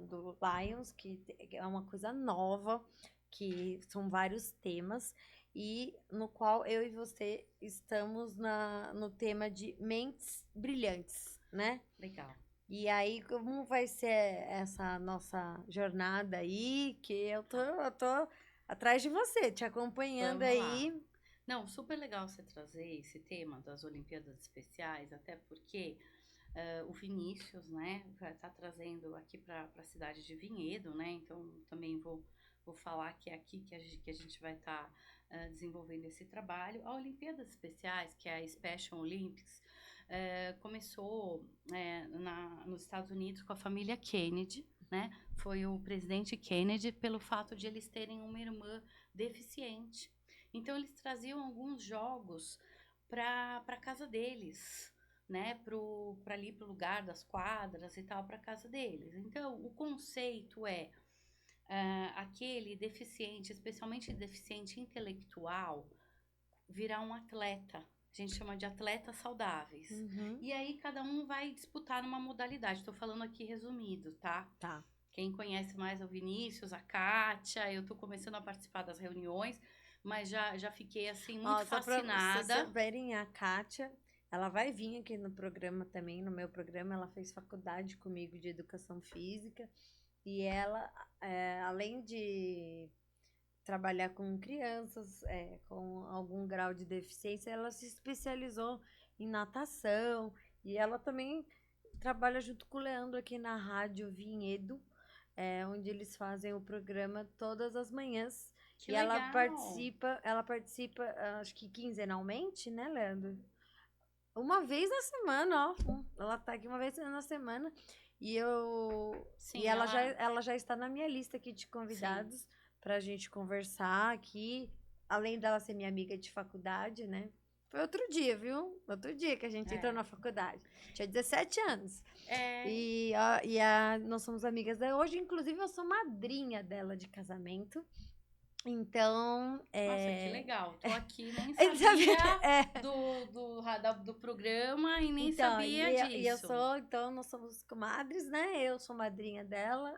do Lions, que é uma coisa nova, que são vários temas, e no qual eu e você estamos no tema de mentes brilhantes, né? legal. E aí, como vai ser essa nossa jornada aí? Que eu tô atrás de você, te acompanhando Vamos lá. aí. Não, super legal você trazer esse tema das Olimpíadas Especiais, até porque o Vinícius, né, vai estar trazendo aqui para a cidade de Vinhedo, né? Então também vou falar que é aqui que a gente vai estar desenvolvendo esse trabalho. A Olimpíadas Especiais, que é a Special Olympics, começou nos Estados Unidos com a família Kennedy, né? Foi o presidente Kennedy pelo fato de eles terem uma irmã deficiente. Então eles traziam alguns jogos para casa deles, né, para ali pro lugar das quadras e tal, para casa deles. Então, o conceito é aquele deficiente, especialmente deficiente intelectual, virar um atleta. A gente chama de atletas saudáveis. Uhum, E aí cada um vai disputar numa modalidade. Estou falando aqui resumido, tá? tá. Quem conhece mais é o Vinícius, a Kátia, eu estou começando a participar das reuniões, mas já fiquei assim muito Ó, só para vocês fascinada. saberem, a Kátia, ela vai vir aqui no programa também, no meu programa. Ela fez faculdade comigo de educação física. E ela, além de trabalhar com crianças com algum grau de deficiência, ela se especializou em natação e ela também trabalha junto com o Leandro aqui na Rádio Vinhedo, onde eles fazem o programa todas as manhãs. Que E ela legal! participa, acho que quinzenalmente, né, Leandro? Uma vez na semana, ó. Ela tá aqui uma vez na semana. E Sim, ela. ela já está na minha lista aqui de Sim. convidados pra gente conversar aqui. Além dela ser minha amiga de faculdade, né? Foi outro dia, viu? Outro dia que a gente entrou É. na faculdade. Tinha 17 anos. É. Nós somos amigas da hoje. Inclusive, eu sou madrinha dela de casamento. Então, Nossa, que legal. Tô aqui, nem sabe, sabia é, do programa e nem então, sabia disso. então nós somos comadres, né? Eu sou madrinha dela,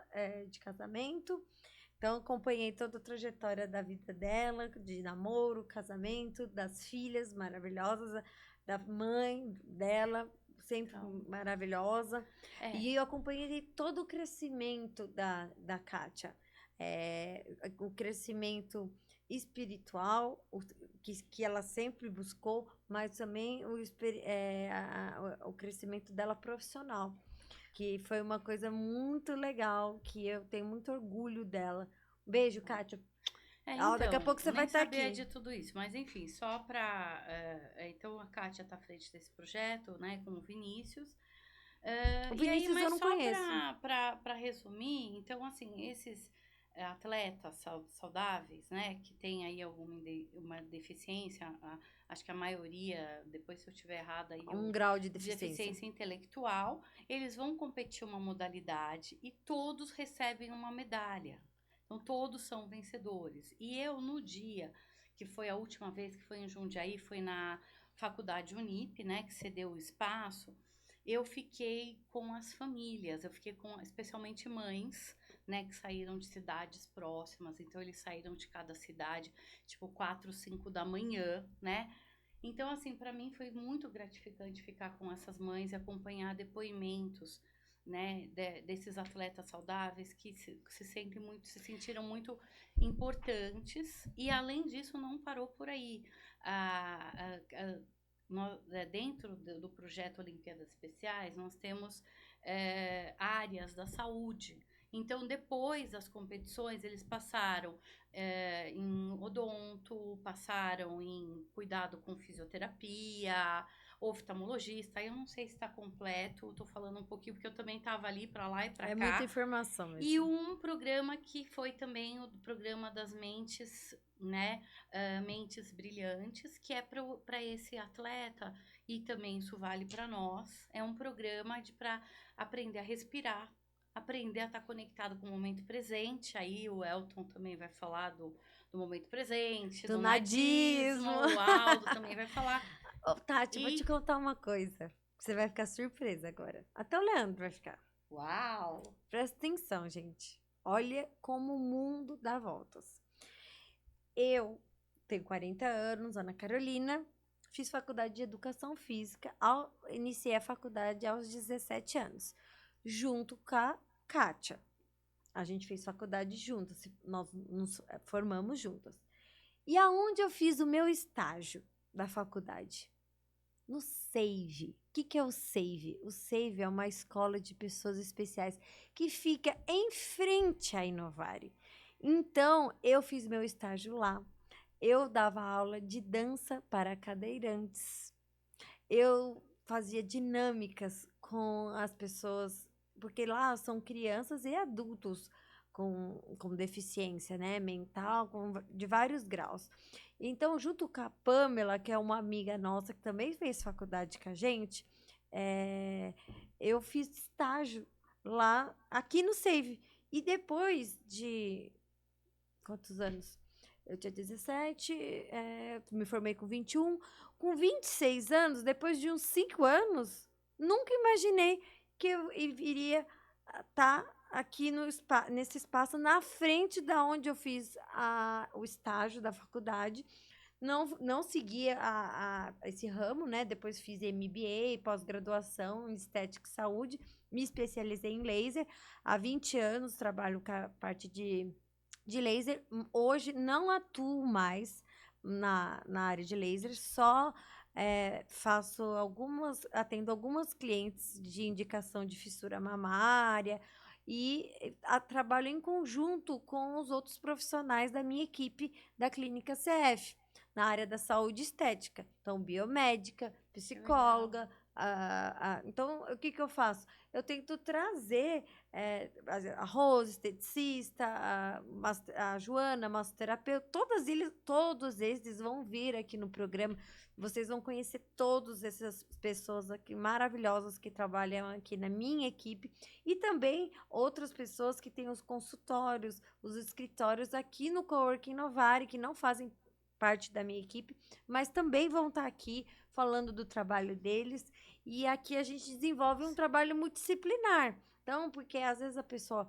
de casamento. Então, acompanhei toda a trajetória da vida dela, de namoro, casamento, das filhas maravilhosas, da mãe dela, sempre Então, maravilhosa. é. E eu acompanhei todo o crescimento da Kátia. O crescimento espiritual, que ela sempre buscou, mas também o crescimento dela profissional, que foi uma coisa muito legal, que eu tenho muito orgulho dela. Beijo, Kátia. Daqui a Então, pouco eu você vai nem estar sabia aqui. de tudo isso, mas enfim, só para. Então, a Kátia está à frente desse projeto, né, com o Vinícius. O E aí, Vinícius eu mas não só conheço. para resumir, então, assim, esses. atletas saudáveis, né, que tem aí uma deficiência, acho que a maioria, depois se eu estiver errada aí, Um grau de de deficiência. deficiência intelectual, eles vão competir uma modalidade e todos recebem uma medalha. Então, todos são vencedores. E eu, no dia, que foi a última vez que foi em Jundiaí, foi na faculdade Unip, né, que cedeu o espaço, eu fiquei com as famílias, eu fiquei com especialmente mães, né, que saíram de cidades próximas, então eles saíram de cada cidade, tipo 4, 5 da manhã, né? Então, assim, para mim foi muito gratificante ficar com essas mães e acompanhar depoimentos, né, desses atletas saudáveis que se sentiram muito importantes e, além disso, não parou por aí. Dentro do projeto Olimpíadas Especiais, nós temos áreas da saúde. Então, depois das competições, eles passaram em odonto, passaram em cuidado com fisioterapia, oftalmologista. Eu não sei se está completo, estou falando um pouquinho porque eu também estava ali para lá e para É muita cá. informação E mesmo. um programa que foi também o programa das mentes, né? Mentes brilhantes, que é para esse atleta, e também isso vale para nós. É um programa para aprender a respirar, aprender a estar conectado com o momento presente. Aí o Elton também vai falar do momento presente, Do do nadismo, nadismo. o Aldo também vai falar. Ô, Tati, vou te E contar uma coisa. Você vai ficar surpresa agora. Até o Leandro vai ficar. uau! Presta atenção, gente. Olha como o mundo dá voltas. Eu tenho 40 anos, Ana Carolina, fiz faculdade de Educação Física, iniciei a faculdade aos 17 anos, junto com a Kátia. A gente fez faculdade juntas, nós nos formamos juntas. E aonde eu fiz o meu estágio da faculdade? No SAVE. O que é o SAVE? O SAVE é uma escola de pessoas especiais que fica em frente à Inovare. Então, eu fiz meu estágio lá. Eu dava aula de dança para cadeirantes. Eu fazia dinâmicas com as pessoas, porque lá são crianças e adultos com deficiência, né, mental, de vários graus. Então, junto com a Pamela, que é uma amiga nossa que também fez faculdade com a gente, é, eu fiz estágio lá, aqui no Save. E depois de quantos anos? Eu tinha 17, me formei com 21. Com 26 anos, depois de uns 5 anos, nunca imaginei que eu iria estar aqui nesse espaço, na frente da onde eu fiz o estágio da faculdade. Não seguia esse ramo, né? Depois fiz MBA, pós-graduação em estética e saúde, me especializei em laser. Há 20 anos trabalho com a parte de laser. Hoje não atuo mais na área de laser, só atendo algumas clientes de indicação de fissura mamária e trabalho em conjunto com os outros profissionais da minha equipe da Clínica CF, na área da saúde estética. Então, biomédica, psicóloga. Então, o que eu faço? Eu tento trazer a Rose, esteticista, a Joana, massoterapeuta, todos eles vão vir aqui no programa. Vocês vão conhecer todas essas pessoas aqui maravilhosas que trabalham aqui na minha equipe e também outras pessoas que têm os consultórios, os escritórios aqui no Coworking Novare, que não fazem parte da minha equipe, mas também vão estar aqui falando do trabalho deles. E aqui a gente desenvolve um trabalho multidisciplinar. Então, porque às vezes a pessoa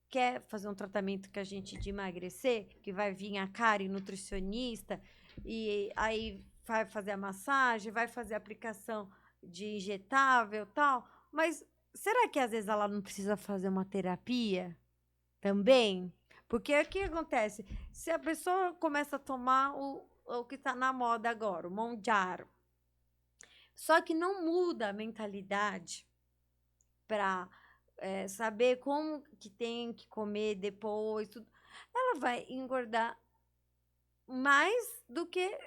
quer fazer um tratamento que a gente de emagrecer, que vai vir a Karen, nutricionista, e aí vai fazer a massagem, vai fazer a aplicação de injetável, tal. Mas será que às vezes ela não precisa fazer uma terapia também? Porque o que acontece? Se a pessoa começa a tomar o que está na moda agora, o Monjaro, só que não muda a mentalidade para saber como que tem que comer depois, tudo, ela vai engordar mais do que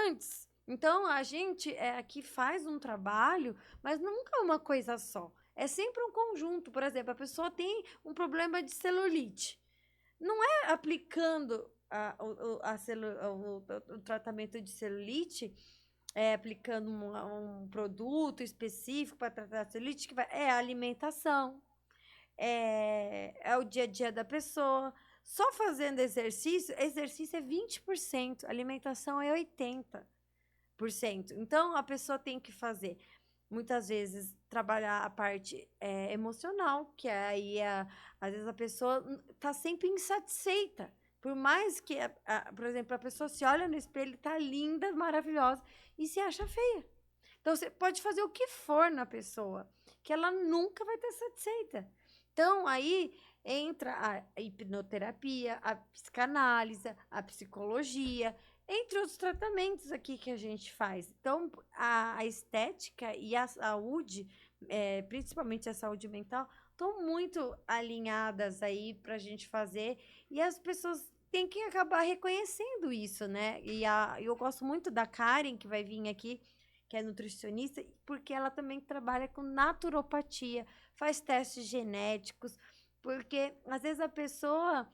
antes. Então, a gente aqui faz um trabalho, mas nunca é uma coisa só. É sempre um conjunto. Por exemplo, a pessoa tem um problema de celulite. aplicando o tratamento de celulite, aplicando um produto específico para tratar a celulite, é a alimentação, é o dia a dia da pessoa. Só fazendo exercício é 20%, alimentação é 80%. Então, a pessoa tem que fazer, muitas vezes, trabalhar a parte emocional, que aí, às vezes, a pessoa está sempre insatisfeita. Por mais que, por exemplo, a pessoa se olha no espelho, está linda, maravilhosa, e se acha feia. Então, você pode fazer o que for na pessoa, que ela nunca vai estar satisfeita. Então, aí entra a hipnoterapia, a psicanálise, a psicologia, entre outros tratamentos aqui que a gente faz. Então, a estética e a saúde, principalmente a saúde mental, estão muito alinhadas aí para a gente fazer. E as pessoas têm que acabar reconhecendo isso, né? E eu gosto muito da Karen, que vai vir aqui, que é nutricionista, porque ela também trabalha com naturopatia, faz testes genéticos, porque às vezes a pessoa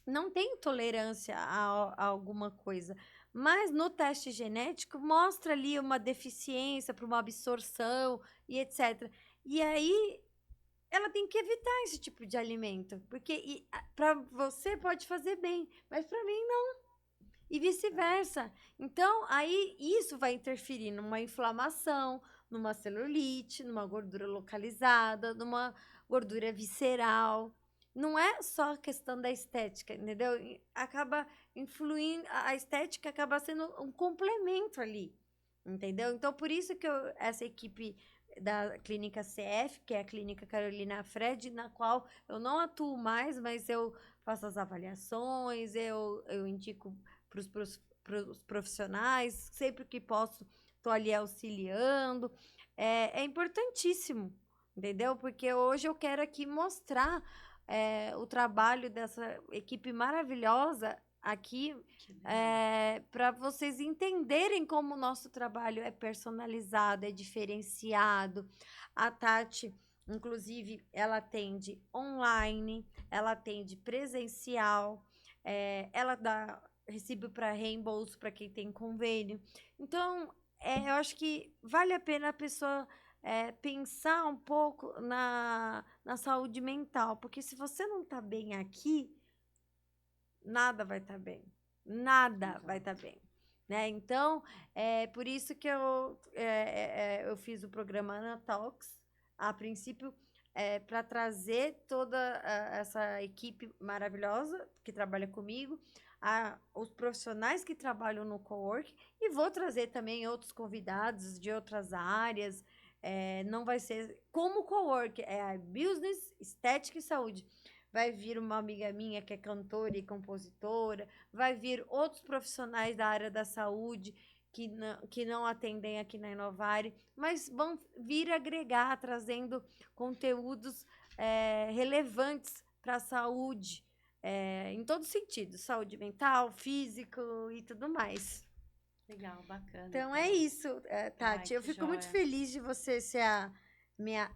não tem intolerância a alguma coisa, mas no teste genético mostra ali uma deficiência para uma absorção e etc. E aí ela tem que evitar esse tipo de alimento, porque para você pode fazer bem, mas para mim não. E vice-versa. Então, aí isso vai interferir numa inflamação, numa celulite, numa gordura localizada, numa gordura visceral. Não é só a questão da estética, entendeu? Acaba influindo, a estética acaba sendo um complemento ali, entendeu? Então, por isso que essa equipe da clínica CF, que é a clínica Carolina Fred, na qual eu não atuo mais, mas eu faço as avaliações, eu indico para os profissionais, sempre que posso, estou ali auxiliando. É importantíssimo, entendeu? Porque hoje eu quero aqui mostrar o trabalho dessa equipe maravilhosa aqui, para vocês entenderem como o nosso trabalho é personalizado, é diferenciado. A Tati, inclusive, ela atende online, ela atende presencial, ela dá recibo para reembolso para quem tem convênio. Então, eu acho que vale a pena a pessoa pensar um pouco na saúde mental, porque se você não está bem aqui, nada vai estar bem. Nada vai estar bem. Né? Então, é por isso que eu fiz o programa Ana Talks, a princípio, para trazer toda essa equipe maravilhosa que trabalha comigo, os profissionais que trabalham no cowork, e vou trazer também outros convidados de outras áreas. Não vai ser como cowork, é a business, estética e saúde. Vai vir uma amiga minha que é cantora e compositora, vai vir outros profissionais da área da saúde que não atendem aqui na Inovare, mas vão vir agregar, trazendo conteúdos relevantes para a saúde, em todo sentido, saúde mental, físico e tudo mais. Legal, bacana. Então é isso, Tati. Ai, Eu fico muito joia. feliz de você ser a minha.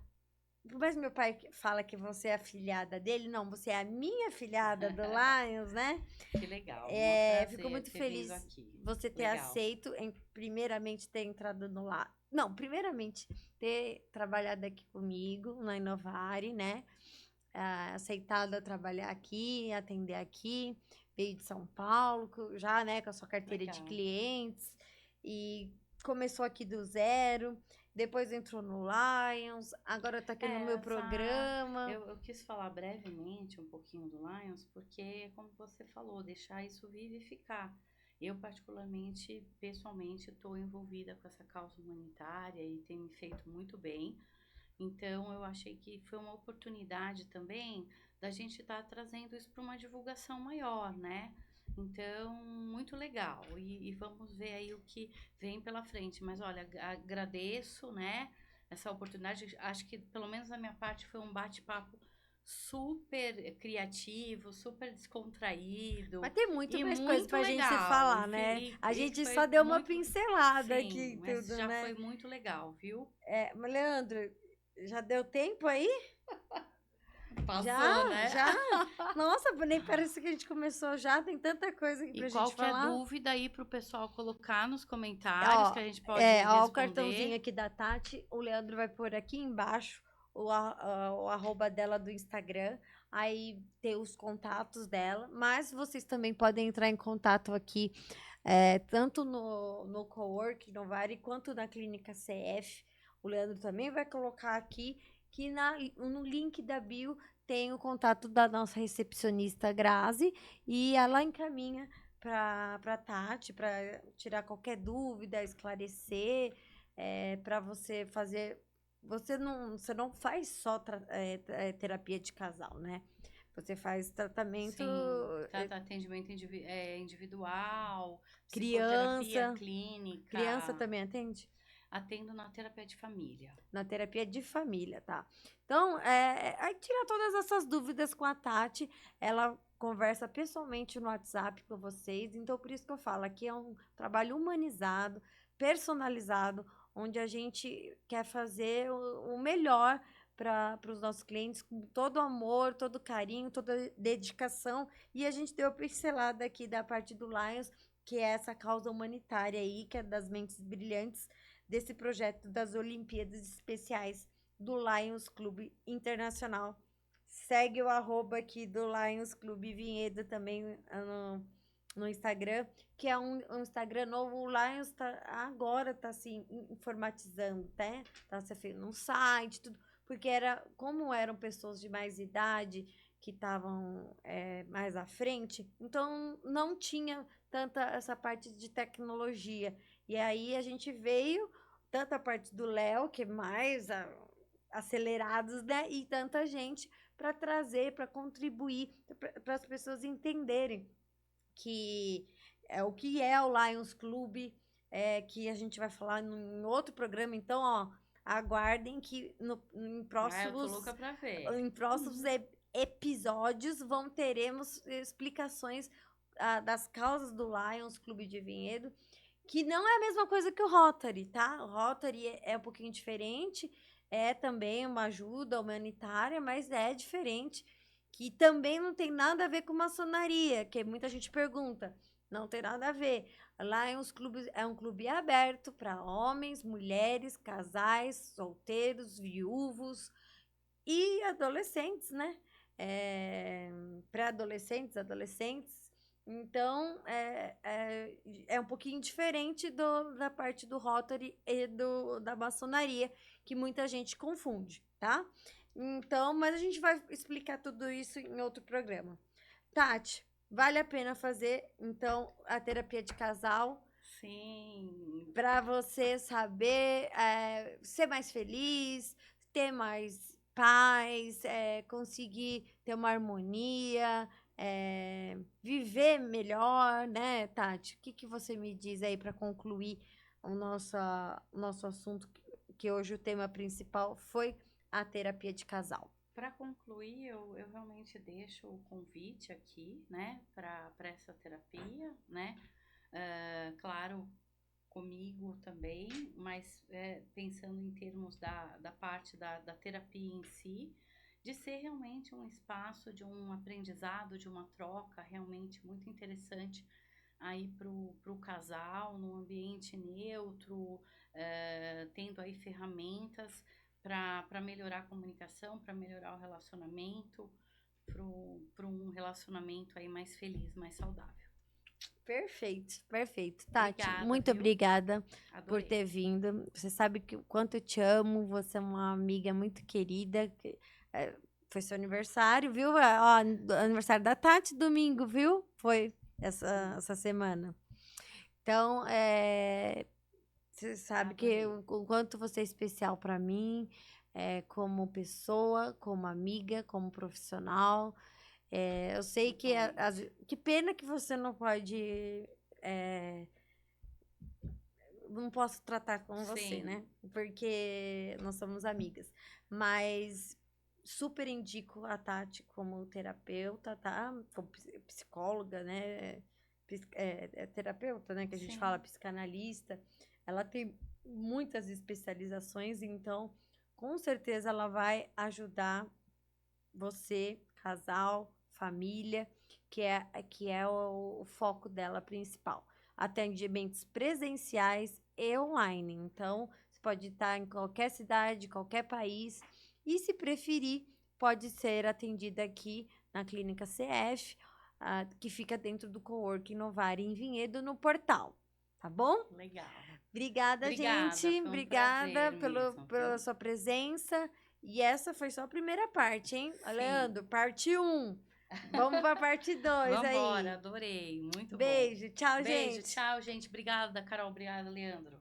Mas meu pai fala que você é a filhada dele. Não, você é a minha filhada do Lions, né? Que legal. Um prazer Fico muito ter feliz vindo aqui. você ter Legal. aceito, primeiramente ter entrado no lá. Não, primeiramente ter trabalhado aqui comigo na Inovare, né? Aceitado a trabalhar aqui, atender aqui. Veio de São Paulo, já, né, com a sua carteira de Legal. clientes. E começou aqui do zero. Depois entrou no Lions, agora tá aqui no meu programa. Eu quis falar brevemente um pouquinho do Lions, porque, como você falou, deixar isso vivificar. Eu, particularmente, pessoalmente, estou envolvida com essa causa humanitária e tem me feito muito bem. Então, eu achei que foi uma oportunidade também da gente estar trazendo isso para uma divulgação maior, né? Então, muito legal. E vamos ver aí o que vem pela frente. Mas, olha, agradeço, né, essa oportunidade. Acho que, pelo menos da minha parte, foi um bate-papo super criativo, super descontraído. Mas tem muito E mais coisa pra gente se legal. falar, né? A gente só deu uma pincelada aqui em Mas tudo, já né? foi muito legal, viu? Mas, Leandro, já deu tempo aí? Passou, né? Já? Nossa, nem parece que a gente começou já, tem tanta coisa aqui pra E gente qualquer falar. dúvida aí pro pessoal colocar nos comentários que a gente pode Ó, o cartãozinho responder. aqui da Tati, o Leandro vai pôr aqui embaixo o arroba dela do Instagram, aí tem os contatos dela, mas vocês também podem entrar em contato aqui, tanto no Cowork, no Vale, quanto na Clínica CF. O Leandro também vai colocar aqui que no link da bio tem o contato da nossa recepcionista Grazi e ela encaminha para Tati, para tirar qualquer dúvida, esclarecer, para você fazer. Você não faz só terapia de casal, né? Você faz tratamento Sim, atendimento individual, psicoterapia criança. clínica, Criança também atende? atendo na terapia de família. Na terapia de família, tá? Então, aí tira todas essas dúvidas com a Tati. Ela conversa pessoalmente no WhatsApp com vocês. Então, por isso que eu falo, aqui é um trabalho humanizado, personalizado, onde a gente quer fazer o melhor para os nossos clientes, com todo amor, todo carinho, toda dedicação. E a gente deu a pincelada aqui da parte do Lions, que é essa causa humanitária aí, que é das mentes brilhantes desse projeto das Olimpíadas Especiais do Lions Clube Internacional. Segue o arroba aqui do Lions Clube Vinhedo também no Instagram, que é um Instagram novo. O Lions agora tá se informatizando, né? Tá se fazendo um site, tudo. Porque como eram pessoas de mais idade que estavam mais à frente, então não tinha tanta essa parte de tecnologia. E aí a gente veio, tanta parte do Léo, que é mais acelerados, né? E tanta gente para trazer, para contribuir, para as pessoas entenderem que o que é o Lions Club, que a gente vai falar em outro programa. Então, ó, aguardem que Eu tô louca pra ver. em próximos episódios teremos explicações das causas do Lions Clube de Vinhedo, que não é a mesma coisa que o Rotary, tá? O Rotary é um pouquinho diferente, é também uma ajuda humanitária, mas é diferente, que também não tem nada a ver com maçonaria, que muita gente pergunta. Não tem nada a ver. Lá é um clube aberto para homens, mulheres, casais, solteiros, viúvos e adolescentes, né? Pré-adolescentes, adolescentes. Então, é um pouquinho diferente da parte do Rotary e da maçonaria, que muita gente confunde, tá? Então, mas a gente vai explicar tudo isso em outro programa. Tati, vale a pena fazer, então, a terapia de casal Sim. para você saber ser mais feliz, ter mais paz, conseguir ter uma harmonia, viver melhor, né, Tati? O que você me diz aí para concluir o nosso assunto, que hoje o tema principal foi a terapia de casal? Para concluir, eu realmente deixo o convite aqui, né, para essa terapia, né? Claro, comigo também, mas pensando em termos da parte da terapia em si, de ser realmente um espaço de um aprendizado, de uma troca realmente muito interessante aí pro casal, num ambiente neutro, tendo aí ferramentas para melhorar a comunicação, para melhorar o relacionamento, para um relacionamento aí mais feliz, mais saudável. Perfeito, perfeito. Tati, Obrigada, muito viu? obrigada por Adorei. ter vindo. Você sabe o quanto eu te amo, você é uma amiga muito querida. Foi seu aniversário, viu? Ó, aniversário da Tati, domingo, viu? Foi essa semana. Então, você sabe que Adorei. o quanto você é especial para mim, como pessoa, como amiga, como profissional. Eu sei que Igualmente. que pena que você não pode, é, não posso tratar com você, Sim, né? Porque nós somos amigas. Mas super indico a Tati como terapeuta, tá? Como psicóloga, né? Terapeuta, né? Que a gente fala sim. psicanalista. Ela tem muitas especializações, então com certeza ela vai ajudar você, casal, família, que é o foco dela principal. Atendimentos presenciais e online. Então, você pode estar em qualquer cidade, qualquer país. E, se preferir, pode ser atendida aqui na Clínica CF, que fica dentro do Coworking Novari, em Vinhedo, no Portal. Tá bom? Legal. Obrigada, Obrigada, gente. foi um Obrigada prazer mesmo, pela viu? sua presença. E essa foi só a primeira parte, hein? Sim. Leandro, parte um. Vamos para a parte 2 Vambora, aí. adorei, muito bom. Beijo, tchau, Beijo, gente. tchau, gente. Obrigada, Carol. Obrigada, Leandro.